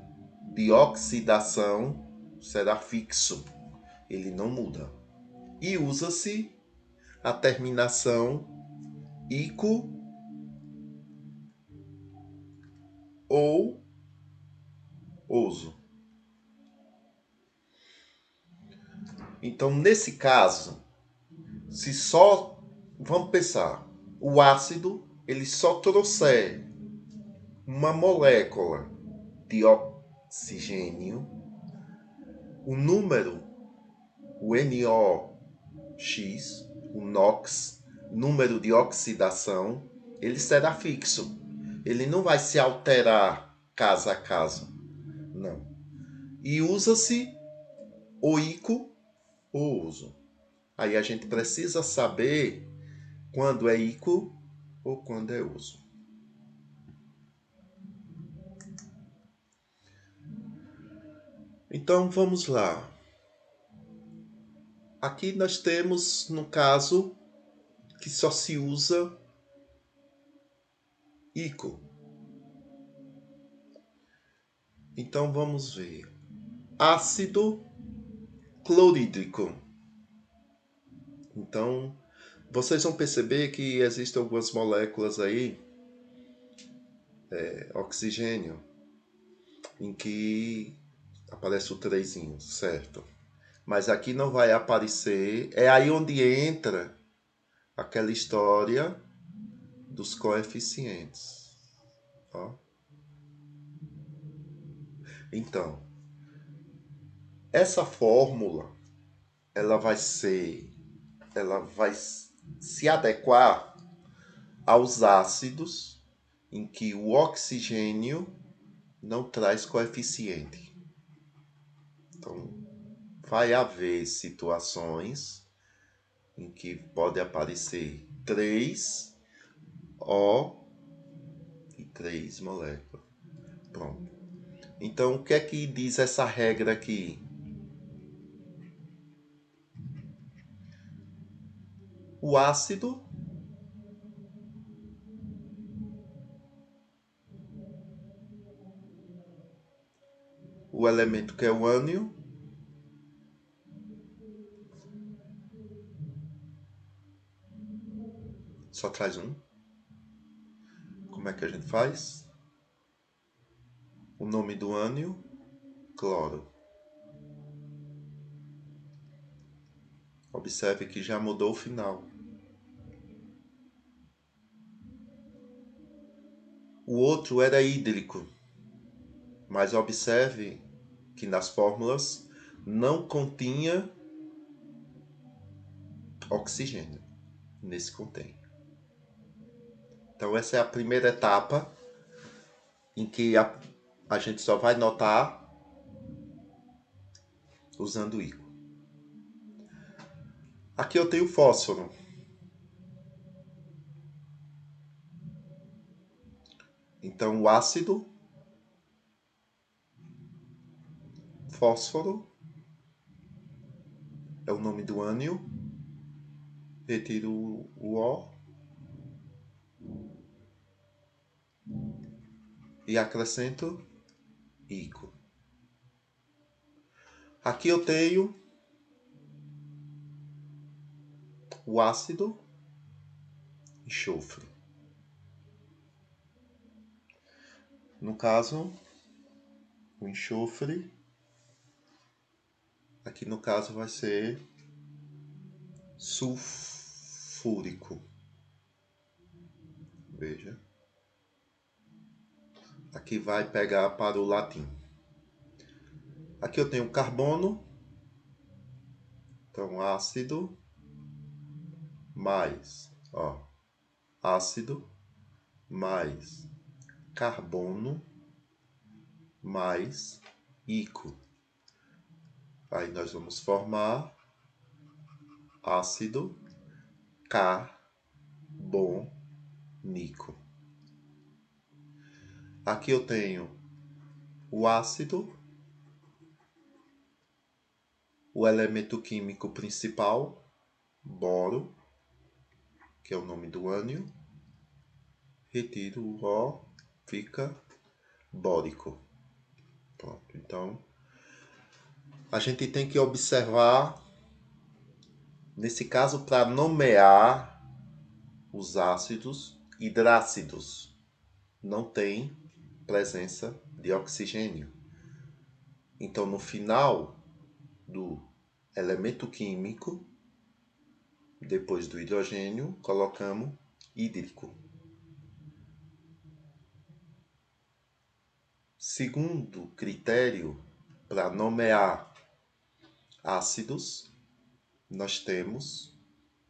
de oxidação, será fixo, ele não muda. E usa-se a terminação ico ou oso. Então, nesse caso, se só, vamos pensar, o ácido, ele só trouxer uma molécula de oxigênio, o número, o NOx, o NOx, número de oxidação, ele será fixo. Ele não vai se alterar caso a caso. Não. E usa-se o ico ou uso. Aí a gente precisa saber quando é ico ou quando é uso. Então vamos lá. Aqui nós temos, no caso, que só se usa ico. Então vamos ver. Ácido clorídrico. Então, vocês vão perceber que existem algumas moléculas aí, oxigênio, em que aparece o 3, certo? Mas aqui não vai aparecer. É aí onde entra aquela história dos coeficientes. Ó. Então, essa fórmula, ela vai se adequar aos ácidos em que o oxigênio não traz coeficiente. Então, vai haver situações em que pode aparecer 3 O e 3 moléculas. Pronto. Então, o que é que diz essa regra aqui? O ácido o elemento que é o ânion só traz um. Como é que a gente faz? O nome do ânion, cloro. Observe que já mudou o final. O outro era hídrico, mas observe que nas fórmulas não continha oxigênio. Nesse contém. Então essa é a primeira etapa em que a gente só vai notar usando o ícone. Aqui eu tenho fósforo. Então o ácido, fósforo, é o nome do ânion. Retiro o O e acrescento ícone. Aqui eu tenho o ácido enxofre. No caso, o enxofre, aqui no caso vai ser sulfúrico. Veja. Aqui vai pegar para o latim. Aqui eu tenho carbono. Então, ácido mais, ácido mais carbono mais ícone. Aí nós vamos formar ácido carbônico. Aqui eu tenho o ácido, o elemento químico principal, boro, que é o nome do ânion. Retiro o O, fica bórico. Pronto, então a gente tem que observar, nesse caso, para nomear os ácidos hidrácidos. Não tem presença de oxigênio. Então, no final do elemento químico, depois do hidrogênio, colocamos hídrico. Segundo critério para nomear ácidos, nós temos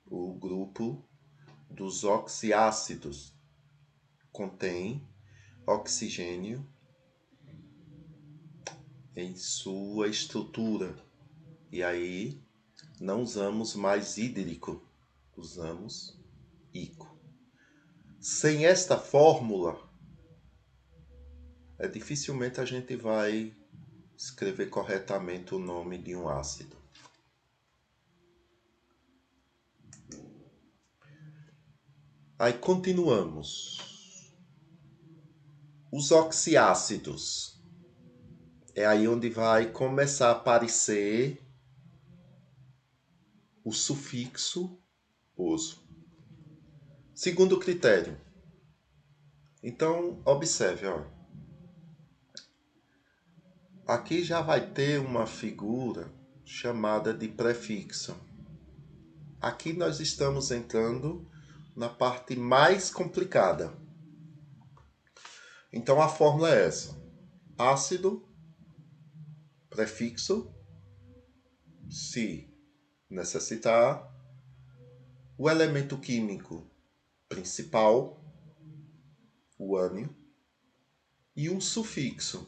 o grupo dos oxiácidos. Contém oxigênio em sua estrutura. E aí não usamos mais hídrico, usamos ícone. Sem esta fórmula, dificilmente a gente vai escrever corretamente o nome de um ácido. Aí continuamos. Os oxiácidos. É aí onde vai começar a aparecer o sufixo oso. Segundo critério. Então, observe, aqui já vai ter uma figura chamada de prefixo. Aqui nós estamos entrando na parte mais complicada. Então a fórmula é essa: ácido, prefixo, se necessitar, o elemento químico principal, o ânion, e um sufixo,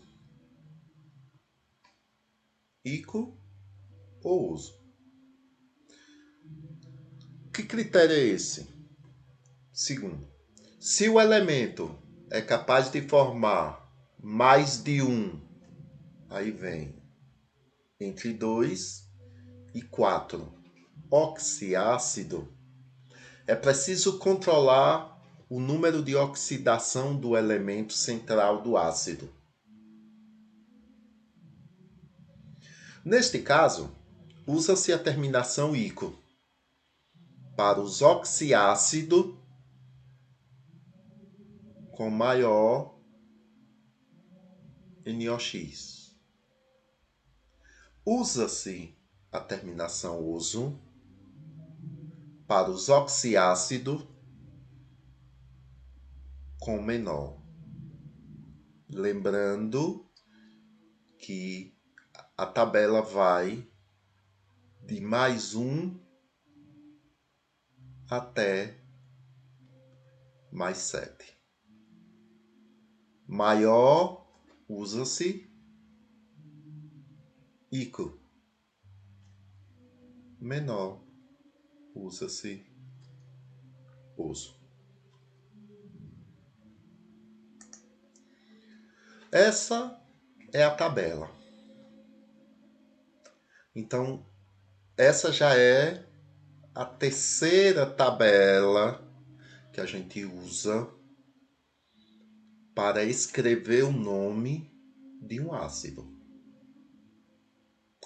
ico ou uso. Que critério é esse? Segundo, se o elemento é capaz de formar mais de um, aí vem entre 2 e 4, oxiácido, é preciso controlar o número de oxidação do elemento central do ácido. Neste caso, usa-se a terminação ico para os oxiácidos com maior NOx. Usa-se a terminação oso para os oxiácidos com menor. Lembrando que a tabela vai de +1 até +7. Maior, usa-se ico. Menor, usa-se oso. Essa é a tabela. Então, essa já é a terceira tabela que a gente usa para escrever o nome de um ácido.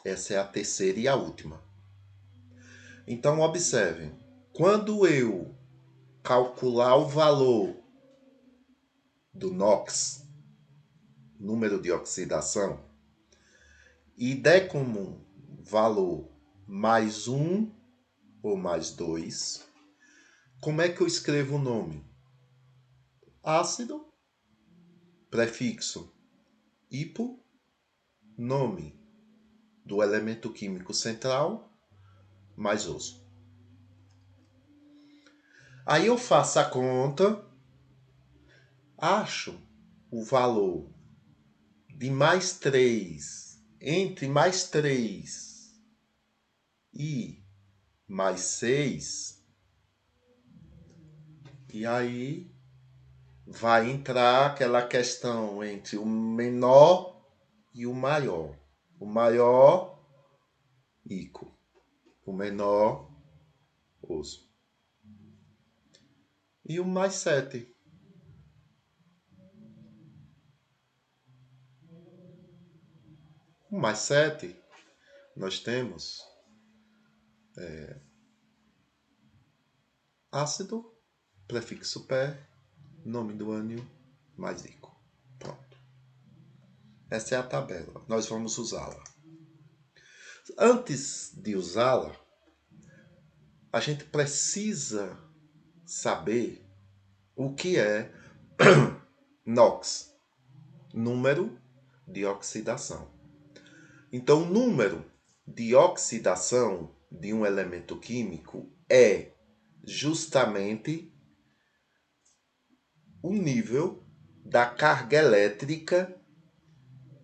Essa é a terceira e a última. Então, observem, quando eu calcular o valor do NOx, número de oxidação, e der como valor +1 ou +2, como é que eu escrevo o nome? Ácido, prefixo hipo, nome do elemento químico central, mais oso. Aí eu faço a conta, acho o valor de +3, entre +3 e +6, e aí vai entrar aquela questão entre o menor e o maior. O maior, ico. O menor, oso. E o +7. O +7, nós temos ácido, prefixo pé, nome do ânion, mais ico. Pronto. Essa é a tabela. Nós vamos usá-la. Antes de usá-la, a gente precisa saber o que é NOx, número de oxidação. Então, o número de oxidação de um elemento químico é justamente o nível da carga elétrica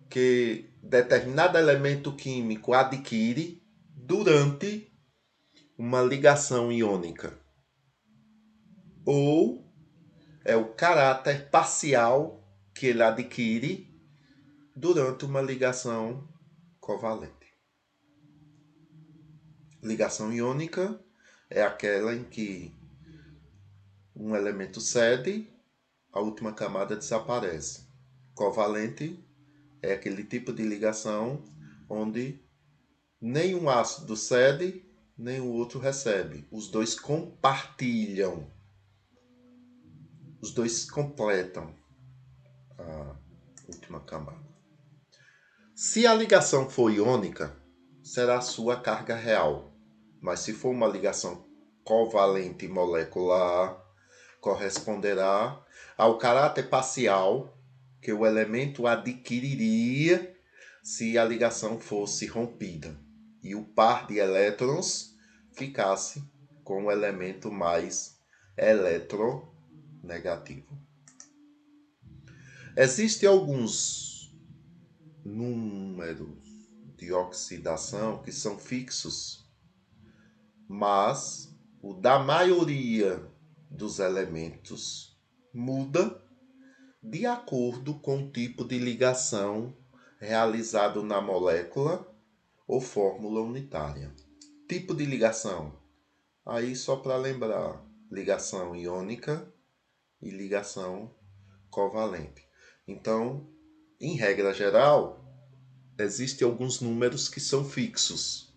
que determinado elemento químico adquire durante uma ligação iônica, ou é o caráter parcial que ele adquire durante uma ligação covalente. Ligação iônica é aquela em que um elemento cede, a última camada desaparece. Covalente é aquele tipo de ligação onde nem um ácido cede, nem o outro recebe. Os dois compartilham. Os dois completam a última camada. Se a ligação for iônica, será a sua carga real. Mas se for uma ligação covalente molecular, corresponderá ao caráter parcial que o elemento adquiriria se a ligação fosse rompida e o par de elétrons ficasse com o elemento mais eletronegativo. Existem alguns números de oxidação que são fixos, mas o da maioria dos elementos muda de acordo com o tipo de ligação realizado na molécula ou fórmula unitária. Tipo de ligação. Aí só para lembrar, ligação iônica e ligação covalente. Então, em regra geral, existem alguns números que são fixos,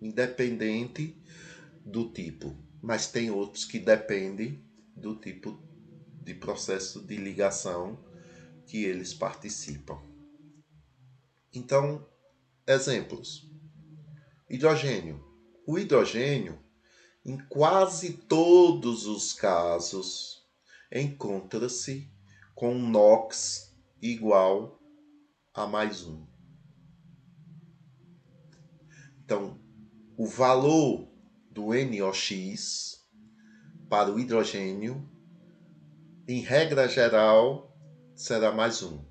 independente do tipo, mas tem outros que dependem do tipo de processo de ligação que eles participam. Então, exemplos. Hidrogênio. O hidrogênio, em quase todos os casos, encontra-se com um NOx igual a mais 1. Então, o valor do NOx para o hidrogênio, em regra geral, será mais 1.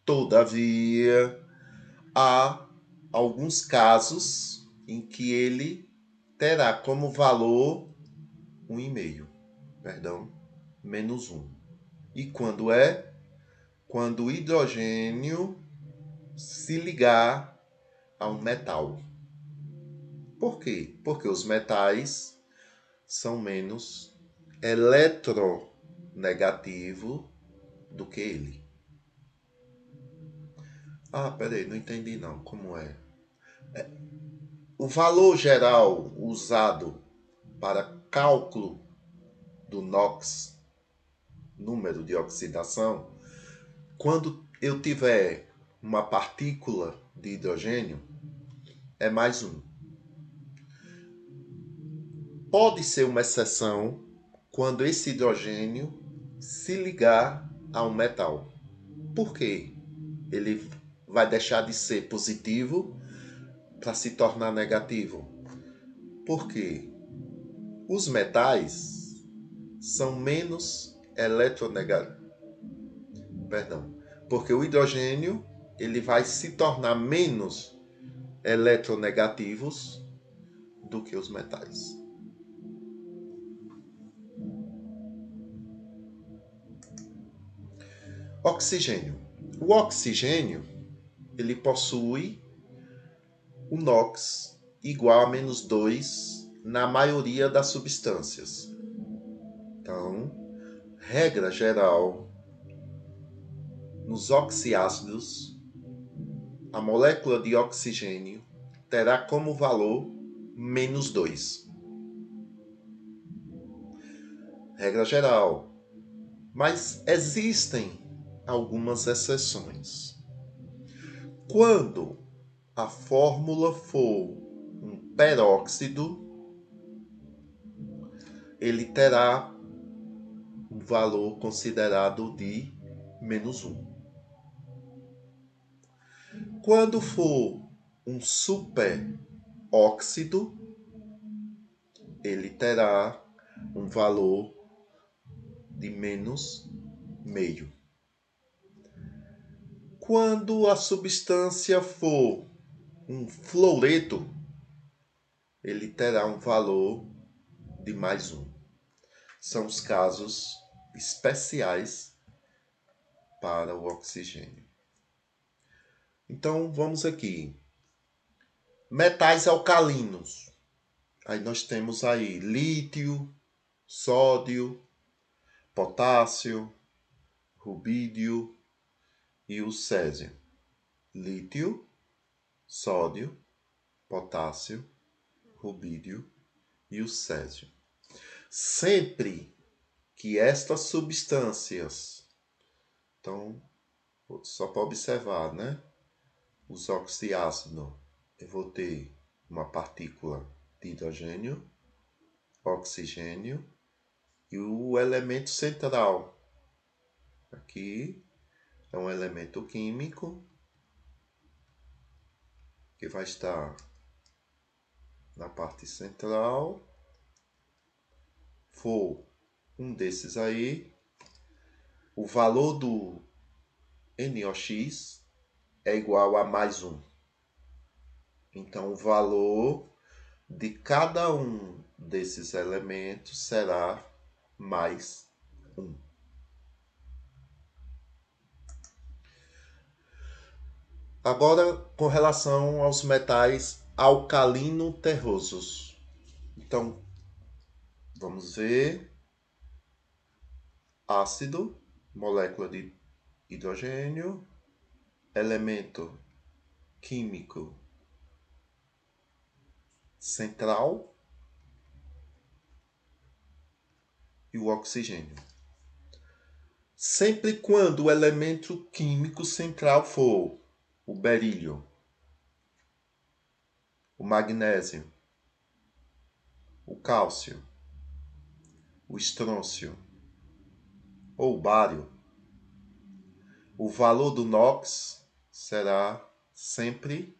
Todavia, há alguns casos em que ele terá como valor 1,5, menos 1. E quando é? Quando o hidrogênio se ligar a um metal. Por quê? Porque os metais são menos eletronegativos do que ele. Peraí, não entendi não. Como é? O valor geral usado para cálculo do NOx, número de oxidação, quando eu tiver uma partícula de hidrogênio, é mais 1. Pode ser uma exceção quando esse hidrogênio se ligar a um metal. Por quê? Ele vai deixar de ser positivo para se tornar negativo. Porque os metais são menos eletronegativos. Porque o hidrogênio ele vai se tornar menos eletronegativos do que os metais. Oxigênio. O oxigênio ele possui o NOx igual a menos 2 na maioria das substâncias. Então, regra geral, nos oxiácidos, a molécula de oxigênio terá como valor menos 2. Regra geral. Mas existem algumas exceções. Quando a fórmula for um peróxido, ele terá um valor considerado de menos 1. Quando for um superóxido, ele terá um valor de menos meio. Quando a substância for um fluoreto, ele terá um valor de mais 1. São os casos especiais para o oxigênio. Então, vamos aqui. Metais alcalinos. Aí nós temos aí lítio, sódio, potássio, rubídio e o césio. Lítio, sódio, potássio, rubídio e o césio. Sempre que estas substâncias, então, só para observar, né? Os oxiácidos, eu vou ter uma partícula de hidrogênio, oxigênio E o elemento central, aqui, é um elemento químico que vai estar na parte central. For um desses aí, o valor do NOx é igual a mais 1. Então, o valor de cada um desses elementos será mais 1. Agora, com relação aos metais alcalino-terrosos. Então, vamos ver. Ácido, molécula de hidrogênio, elemento químico central e o oxigênio. Sempre quando o elemento químico central for o berílio, o magnésio, o cálcio, o estrôncio ou o bário, o valor do NOx será sempre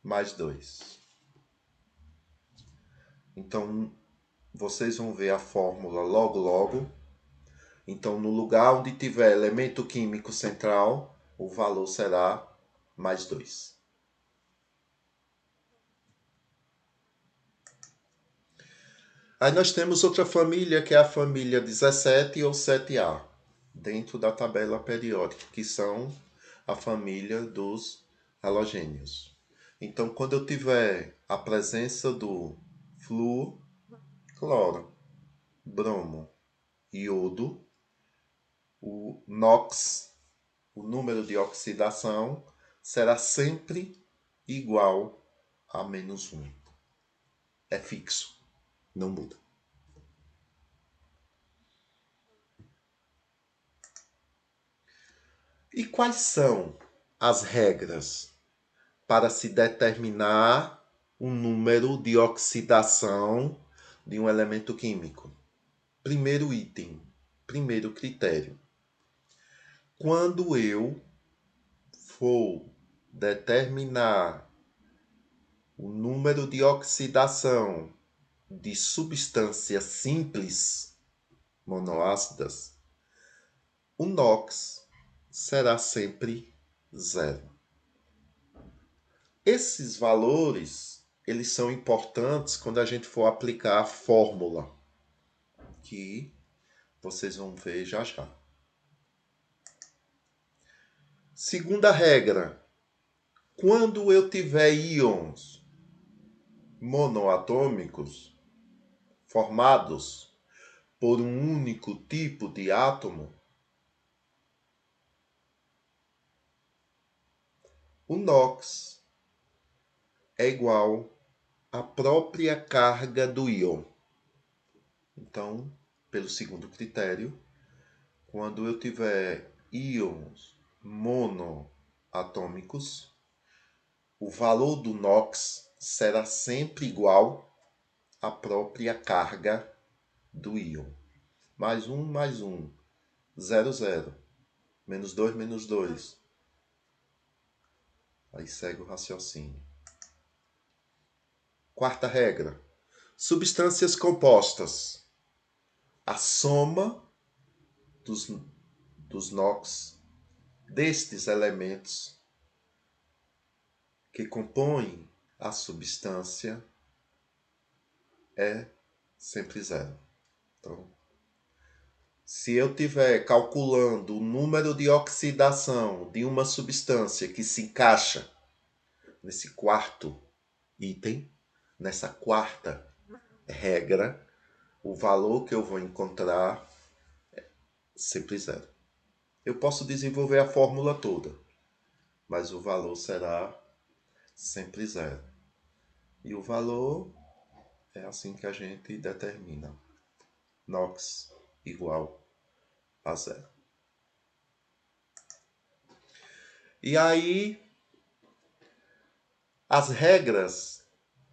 mais 2. Então, vocês vão ver a fórmula logo logo. Então, no lugar onde tiver elemento químico central, o valor será mais 2. Aí nós temos outra família, que é a família 17 ou 7A, dentro da tabela periódica, que são a família dos halogênios. Então, quando eu tiver a presença do flúor, cloro, bromo e iodo, o NOx, o número de oxidação, será sempre igual a menos 1. É fixo, não muda. E quais são as regras para se determinar o número de oxidação de um elemento químico? Primeiro item, primeiro critério. Quando eu for determinar o número de oxidação de substâncias simples monoácidas, o NOx será sempre 0. Esses valores, eles são importantes quando a gente for aplicar a fórmula, que vocês vão ver já já. Segunda regra, quando eu tiver íons monoatômicos formados por um único tipo de átomo, o NOx é igual à própria carga do íon. Então, pelo segundo critério, quando eu tiver íons monoatômicos, o valor do NOx será sempre igual à própria carga do íon. Mais 1, 0, 0. Menos 2, menos 2. Aí segue o raciocínio. Quarta regra. Substâncias compostas. A soma dos NOx destes elementos que compõem a substância é sempre 0. Então, se eu estiver calculando o número de oxidação de uma substância que se encaixa nesse quarto item, nessa quarta regra, o valor que eu vou encontrar é sempre 0. Eu posso desenvolver a fórmula toda, mas o valor será sempre 0. E o valor é assim que a gente determina. NOx igual a 0. E aí, as regras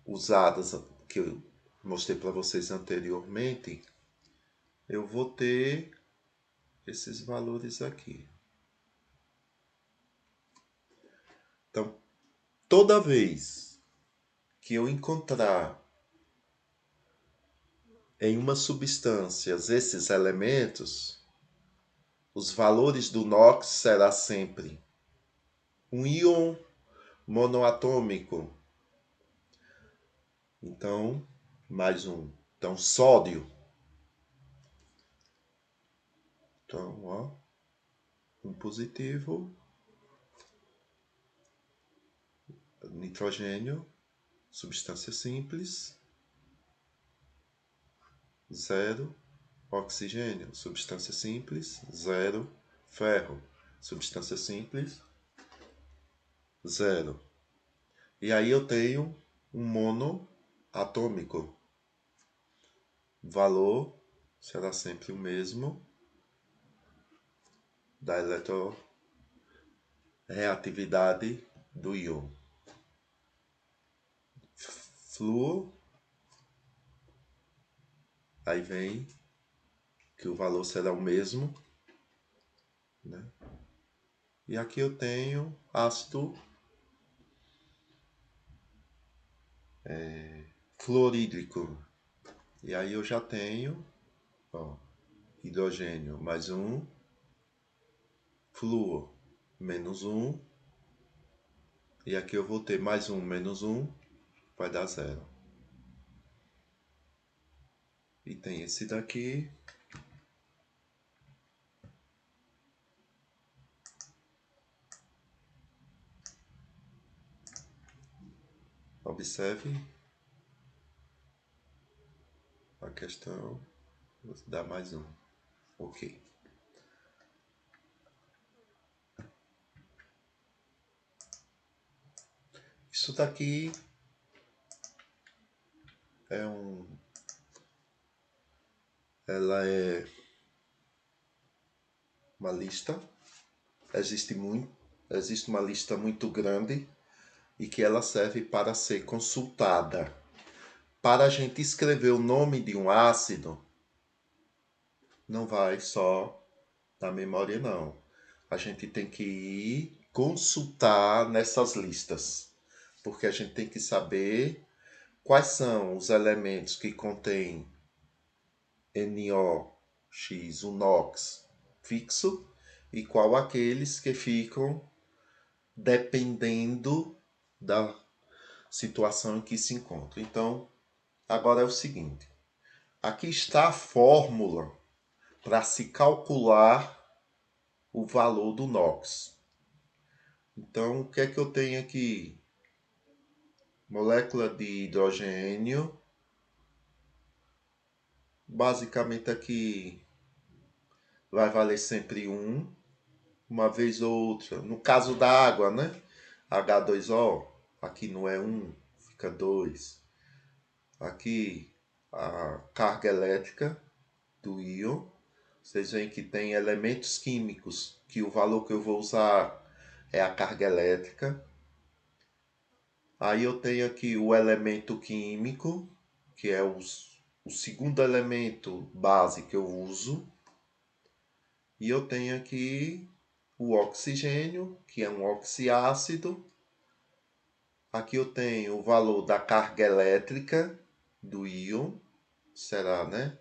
usadas que eu mostrei para vocês anteriormente, eu vou ter esses valores aqui. Então, toda vez que eu encontrar em uma substância esses elementos, os valores do NOx será sempre um íon monoatômico. Então, mais um. Então, sódio. Então, ó, um positivo, nitrogênio, substância simples, 0, oxigênio, substância simples, 0, ferro, substância simples, 0. E aí eu tenho um monoatômico. Valor será sempre o mesmo da eletroreatividade do íon. Flúor, aí vem que o valor será o mesmo, né? E aqui eu tenho ácido fluorídrico. E aí eu já tenho, ó, hidrogênio mais um, flúor menos um, e aqui eu vou ter mais um menos um, vai dar 0. E tem esse daqui. Observe a questão, vou dar mais um. Ok. Isso daqui é ela é uma lista. Existe uma lista muito grande e que ela serve para ser consultada. Para a gente escrever o nome de um ácido, não vai só da memória, não. A gente tem que ir consultar nessas listas, porque a gente tem que saber quais são os elementos que contêm NOx, o NOx fixo, e qual aqueles que ficam dependendo da situação em que se encontra. Então, agora é o seguinte, aqui está a fórmula para se calcular o valor do NOx. Então, o que é que eu tenho aqui? Molécula de hidrogênio. Basicamente aqui vai valer sempre 1, uma vez ou outra. No caso da água, né? H2O, aqui não é 1, fica 2. Aqui a carga elétrica do íon. Vocês veem que tem elementos químicos, que o valor que eu vou usar é a carga elétrica. Aí eu tenho aqui o elemento químico, que é o segundo elemento base que eu uso. E eu tenho aqui o oxigênio, que é um oxiácido. Aqui eu tenho o valor da carga elétrica do íon, será, né?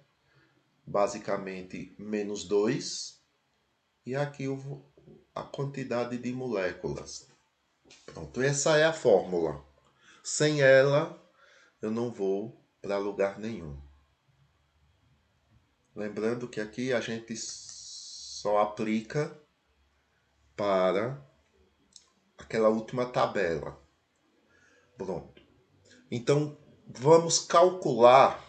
Basicamente menos 2. E aqui a quantidade de moléculas. Pronto, essa é a fórmula. Sem ela, eu não vou para lugar nenhum. Lembrando que aqui a gente só aplica para aquela última tabela. Pronto. Então, vamos calcular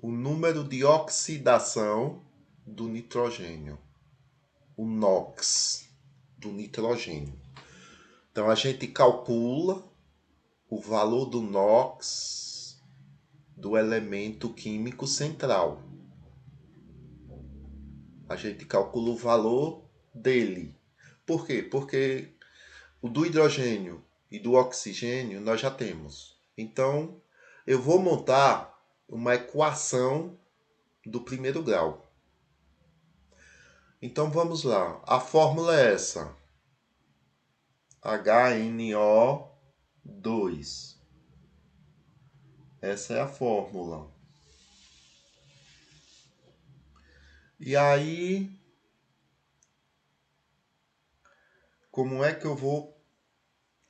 o número de oxidação do nitrogênio, o NOx do nitrogênio. Então, a gente calcula o valor do NOx do elemento químico central. A gente calcula o valor dele. Por quê? Porque o do hidrogênio e do oxigênio nós já temos. Então, eu vou montar uma equação do primeiro grau. Então vamos lá. A fórmula é essa. HNO2. Essa é a fórmula. E aí, como é que eu vou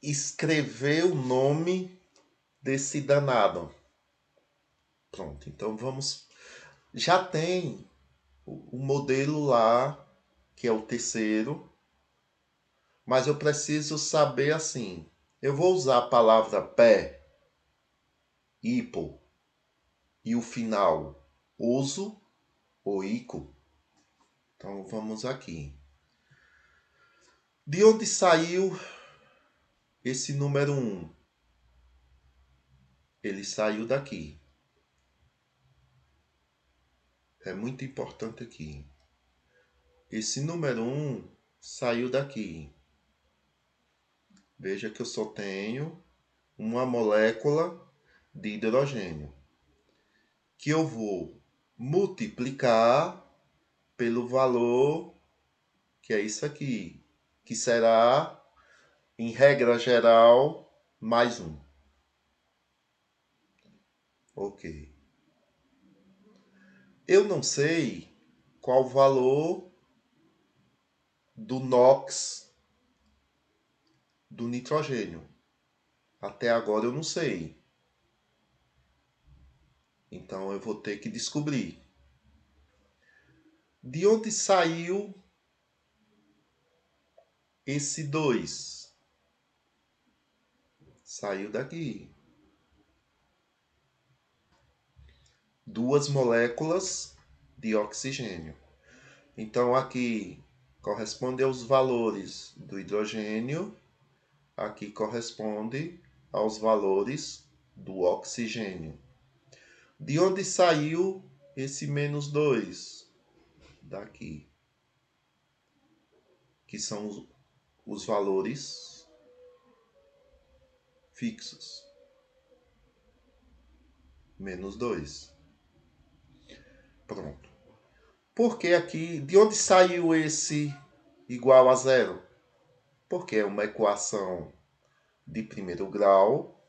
escrever o nome desse danado? Pronto, então vamos. Já tem o modelo lá, que é o terceiro, mas eu preciso saber assim. Eu vou usar a palavra pé, hipo, e o final uso ou ico. Então vamos aqui. De onde saiu esse número 1? Ele saiu daqui. É muito importante aqui. Esse número 1 saiu daqui. Veja que eu só tenho uma molécula de hidrogênio, que eu vou multiplicar pelo valor, que é isso aqui, que será, em regra geral, mais 1. Ok. Eu não sei qual o valor do NOx do nitrogênio. Até agora eu não sei. Então eu vou ter que descobrir. De onde saiu esse 2? Saiu daqui. Duas moléculas de oxigênio. Então aqui corresponde aos valores do hidrogênio, aqui corresponde aos valores do oxigênio. De onde saiu esse menos 2? Daqui. Que são os valores fixos. Menos 2. Pronto. Por que aqui? De onde saiu esse igual a zero? Porque é uma equação de primeiro grau.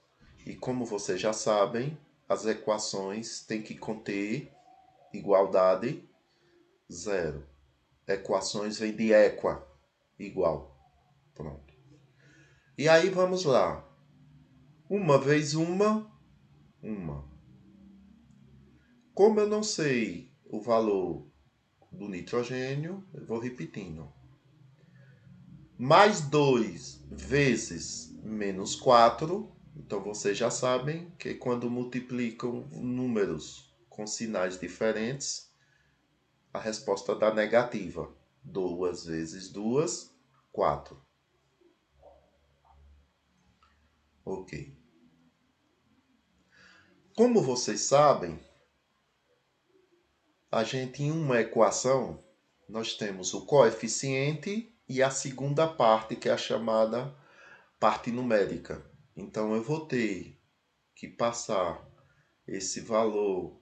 E como vocês já sabem, as equações têm que conter igualdade zero. Equações vêm de equa, igual. Pronto. E aí vamos lá. Uma vezes uma. Como eu não sei o valor do nitrogênio, eu vou repetindo. Mais 2 vezes menos 4. Então vocês já sabem que quando multiplicam números com sinais diferentes, a resposta dá negativa. 2 vezes 2, 4. Ok. Como vocês sabem, a gente em uma equação, nós temos o coeficiente e a segunda parte, que é a chamada parte numérica. Então eu vou ter que passar esse valor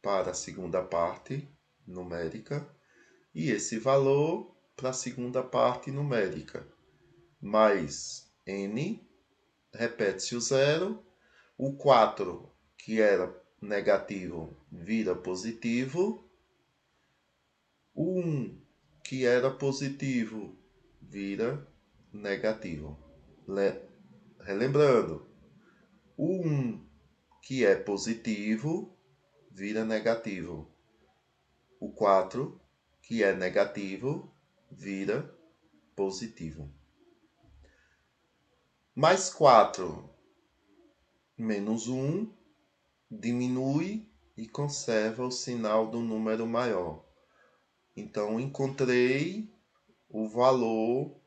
para a segunda parte numérica e esse valor para a segunda parte numérica. Mais n, repete-se o zero, o 4, que era negativo, vira positivo, o 1, que era positivo, vira negativo. Relembrando, o 1, que é positivo, vira negativo. O 4, que é negativo, vira positivo. Mais 4 menos 1 diminui e conserva o sinal do número maior. Então, encontrei o valor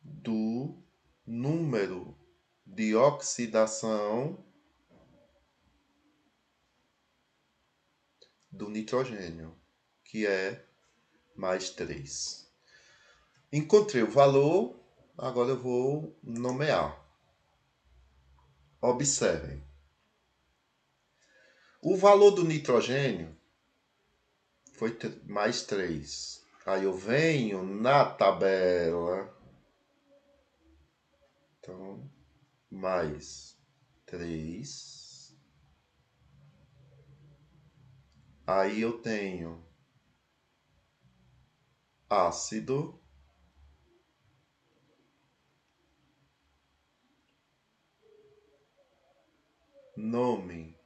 do número de oxidação do nitrogênio, que é mais 3. Encontrei o valor, agora eu vou nomear. Observem. O valor do nitrogênio foi mais 3. Aí eu venho na tabela. Então, mais 3. Aí eu tenho ácido, nome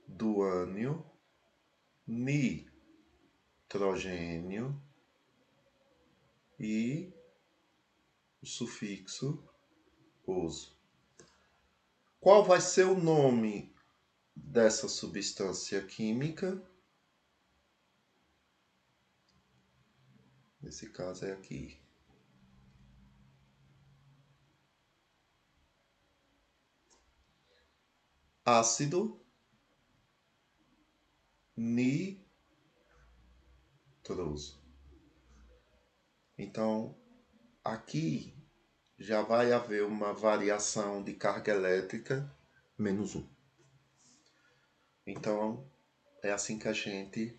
do ânion, nitrogênio e o sufixo oso. Qual vai ser o nome dessa substância química? Nesse caso é aqui. Ácido nitroso. Então, aqui já vai haver uma variação de carga elétrica menos 1. Então, é assim que a gente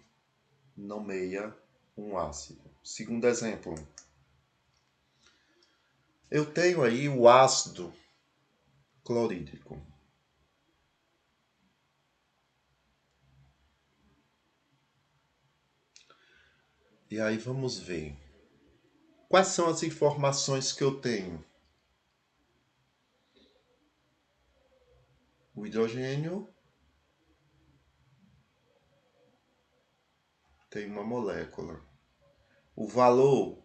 nomeia um ácido. Segundo exemplo, eu tenho aí o ácido clorídrico. E aí vamos ver. Quais são as informações que eu tenho? O hidrogênio tem uma molécula. O valor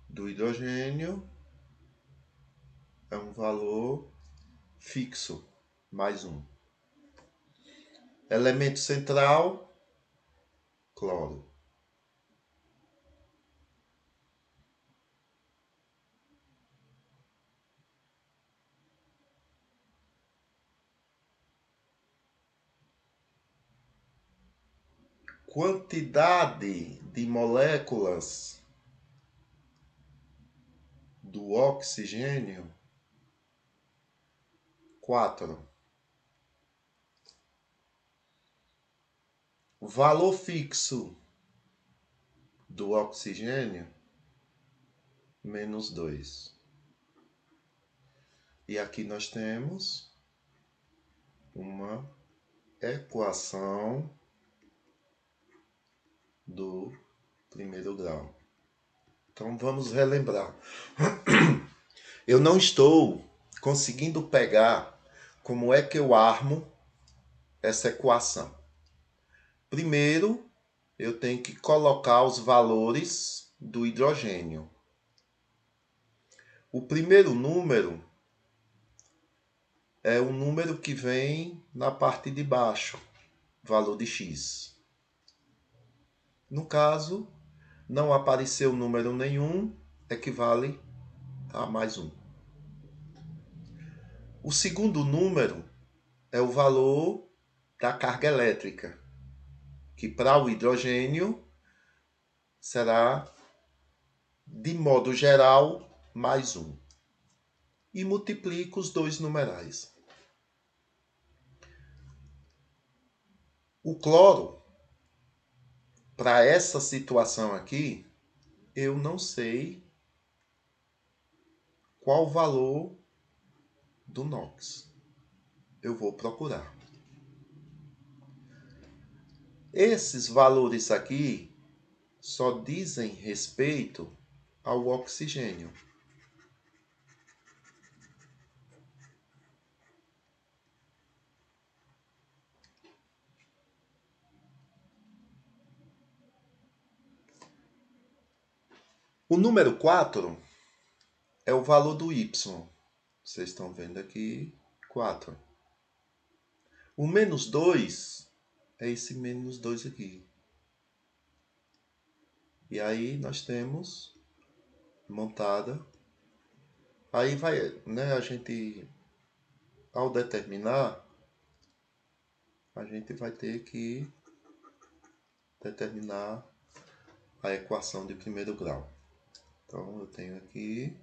do hidrogênio é um valor fixo, mais 1. Elemento central, cloro. Quantidade de moléculas do oxigênio, 4. Valor fixo do oxigênio, menos 2. E aqui nós temos uma equação do primeiro grau. Então vamos relembrar. Eu não estou conseguindo pegar como é que eu armo essa equação. Primeiro, eu tenho que colocar os valores do hidrogênio. O primeiro número é o número que vem na parte de baixo, valor de x. No caso, não apareceu número nenhum, equivale a mais 1. O segundo número é o valor da carga elétrica, que para o hidrogênio será, de modo geral, mais 1. E multiplico os dois numerais. O cloro, para essa situação aqui, eu não sei qual o valor do NOx. Eu vou procurar. Esses valores aqui só dizem respeito ao oxigênio. O número 4 é o valor do Y. Vocês estão vendo aqui, 4. O menos 2 é esse menos 2 aqui. E aí nós temos montada. Aí vai, né, a gente, ao determinar, a gente vai ter que determinar a equação de primeiro grau. Então eu tenho aqui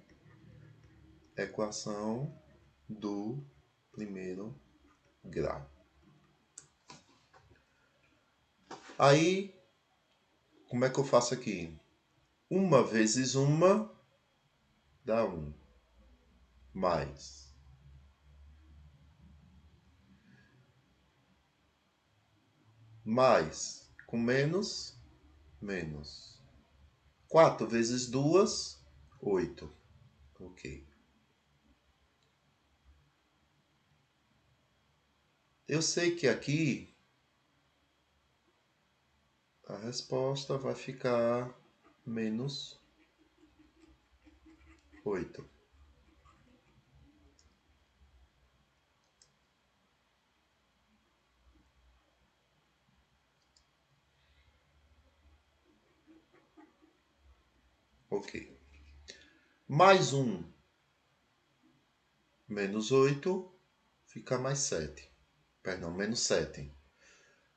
equação do primeiro grau. Aí, como é que eu faço aqui? 1 vezes 1 dá 1. Mais. Com menos, menos. 4 vezes 2, 8. Ok. Eu sei que aqui a resposta vai ficar menos 8. Ok. Mais 1 menos 8 fica mais 7. Perdão, menos 7.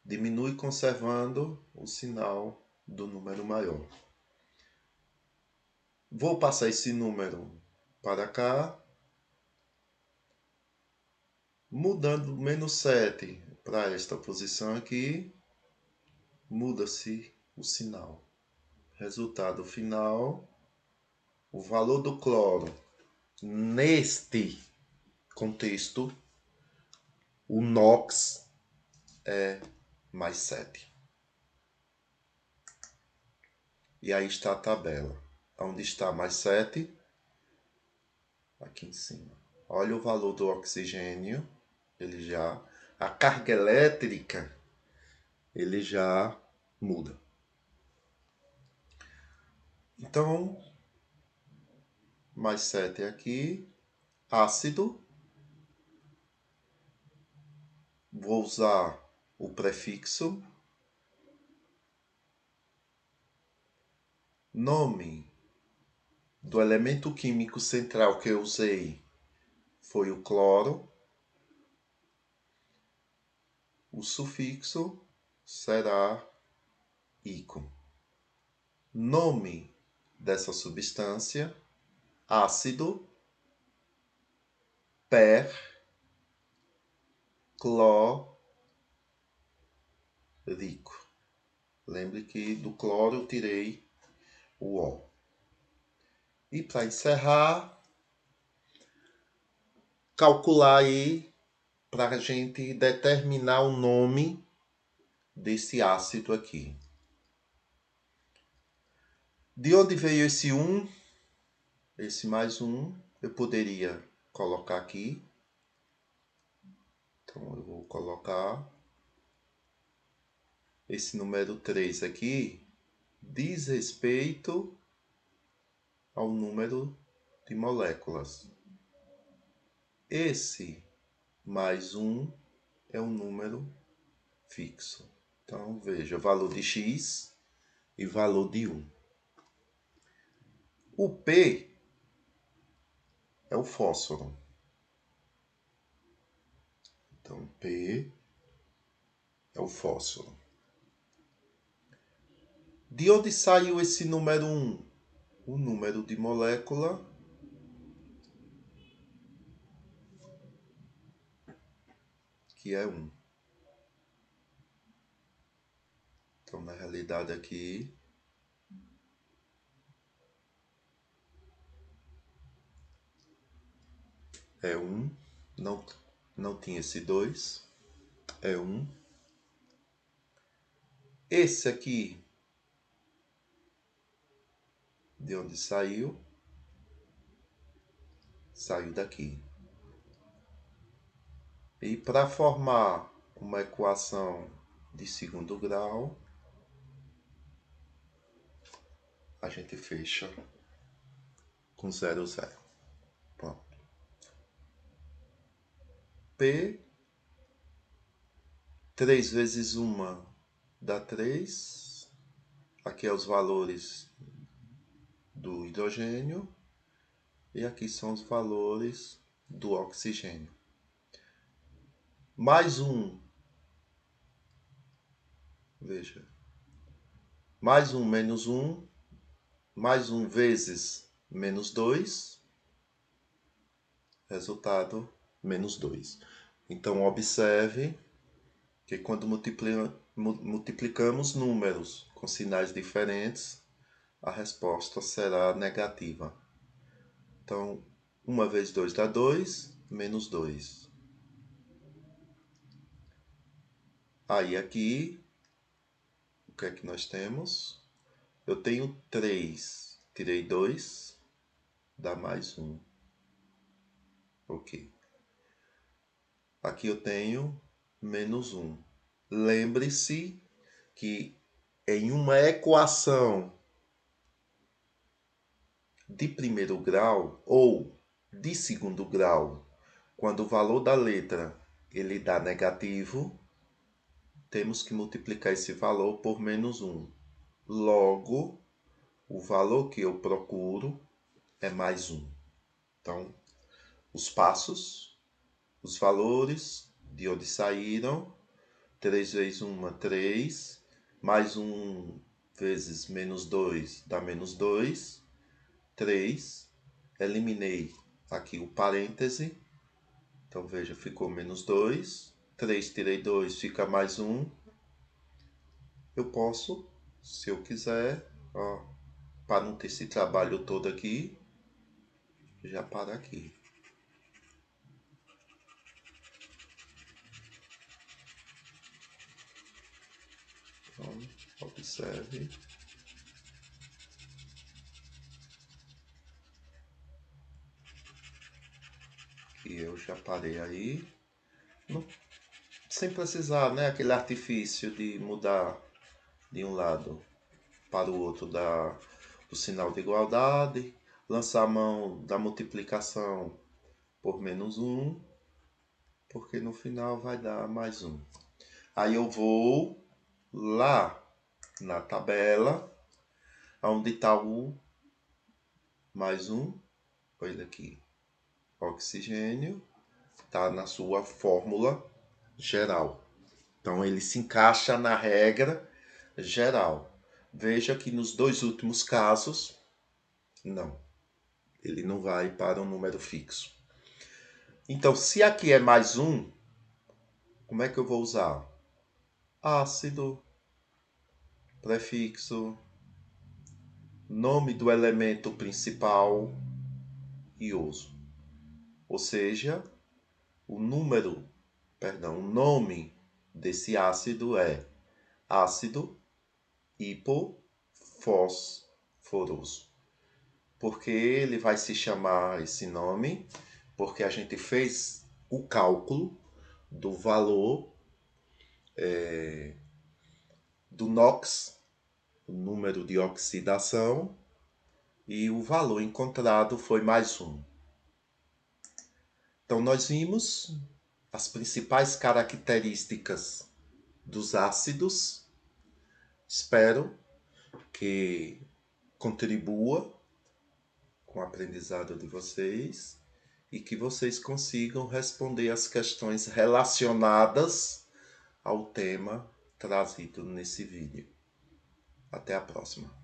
Diminui conservando o sinal do número maior. Vou passar esse número para cá, mudando menos 7 para esta posição aqui, muda-se o sinal. Resultado final, o valor do cloro neste contexto, o NOx é mais 7. E aí está a tabela. Onde está mais 7? Aqui em cima. Olha o valor do oxigênio. Ele já... A carga elétrica, ele já muda. Então, mais 7 aqui. Ácido. Vou usar o prefixo. Nome do elemento químico central que eu usei foi o cloro. O sufixo será ico. Nome dessa substância, ácido perclórico. Lembre que do cloro eu tirei o O. E para encerrar, calcular aí para a gente determinar o nome desse ácido aqui. De onde veio esse 1? Esse mais 1 eu poderia colocar aqui. Então eu vou colocar esse número 3 aqui, diz respeito ao número de moléculas. Esse mais 1 é um número fixo. Então veja, valor de x e valor de 1. O P é o fósforo. Então P é o fósforo. De onde saiu esse número 1? O número de molécula que é 1. Então, na realidade aqui, é 1. Não tinha esse 2. É 1. Esse aqui, de onde saiu? Saiu daqui. E para formar uma equação de segundo grau, a gente fecha com 0, 0. Pronto. P, 3 vezes 1 dá 3. Aqui é os valores do hidrogênio. E aqui são os valores do oxigênio. Mais 1. Veja. Mais 1 menos 1. Mais 1 vezes menos 2. Resultado, menos 2. Então, observe que quando multiplicamos números com sinais diferentes, a resposta será negativa. Então, 1 vezes 2 dá 2, menos 2. Aí aqui, o que é que nós temos? Eu tenho 3, tirei 2, dá mais 1. Ok. Aqui eu tenho menos 1. Lembre-se que em uma equação de primeiro grau ou de segundo grau, quando o valor da letra ele dá negativo, temos que multiplicar esse valor por menos 1. Logo, o valor que eu procuro é mais 1. Então, os passos, os valores de onde saíram, 3 vezes 1, 3, mais 1 vezes menos 2 dá menos 2, 3, eliminei aqui o parêntese, então veja, ficou menos 2, 3 tirei 2, fica mais 1, eu posso, se eu quiser, para não ter esse trabalho todo aqui, já para aqui. Então, observe. Que eu já parei aí. Não, sem precisar, né? Aquele artifício de mudar de um lado para o outro do sinal de igualdade. Lançar a mão da multiplicação por menos 1. Porque no final vai dar mais 1. Aí eu vou lá na tabela, onde está o mais 1. Olha aqui. Oxigênio está na sua fórmula geral. Então ele se encaixa na regra geral. Veja que nos dois últimos casos, não. Ele não vai para um número fixo. Então, se aqui é mais 1, como é que eu vou usar? Ácido, prefixo, nome do elemento principal e uso. Ou seja, o nome desse ácido é ácido hipofosforoso. Por que ele vai se chamar esse nome? Porque a gente fez o cálculo do valor do NOx, o número de oxidação, e o valor encontrado foi mais 1. Então, nós vimos as principais características dos ácidos. Espero que contribua com o aprendizado de vocês e que vocês consigam responder as questões relacionadas ao tema trazido nesse vídeo. Até a próxima.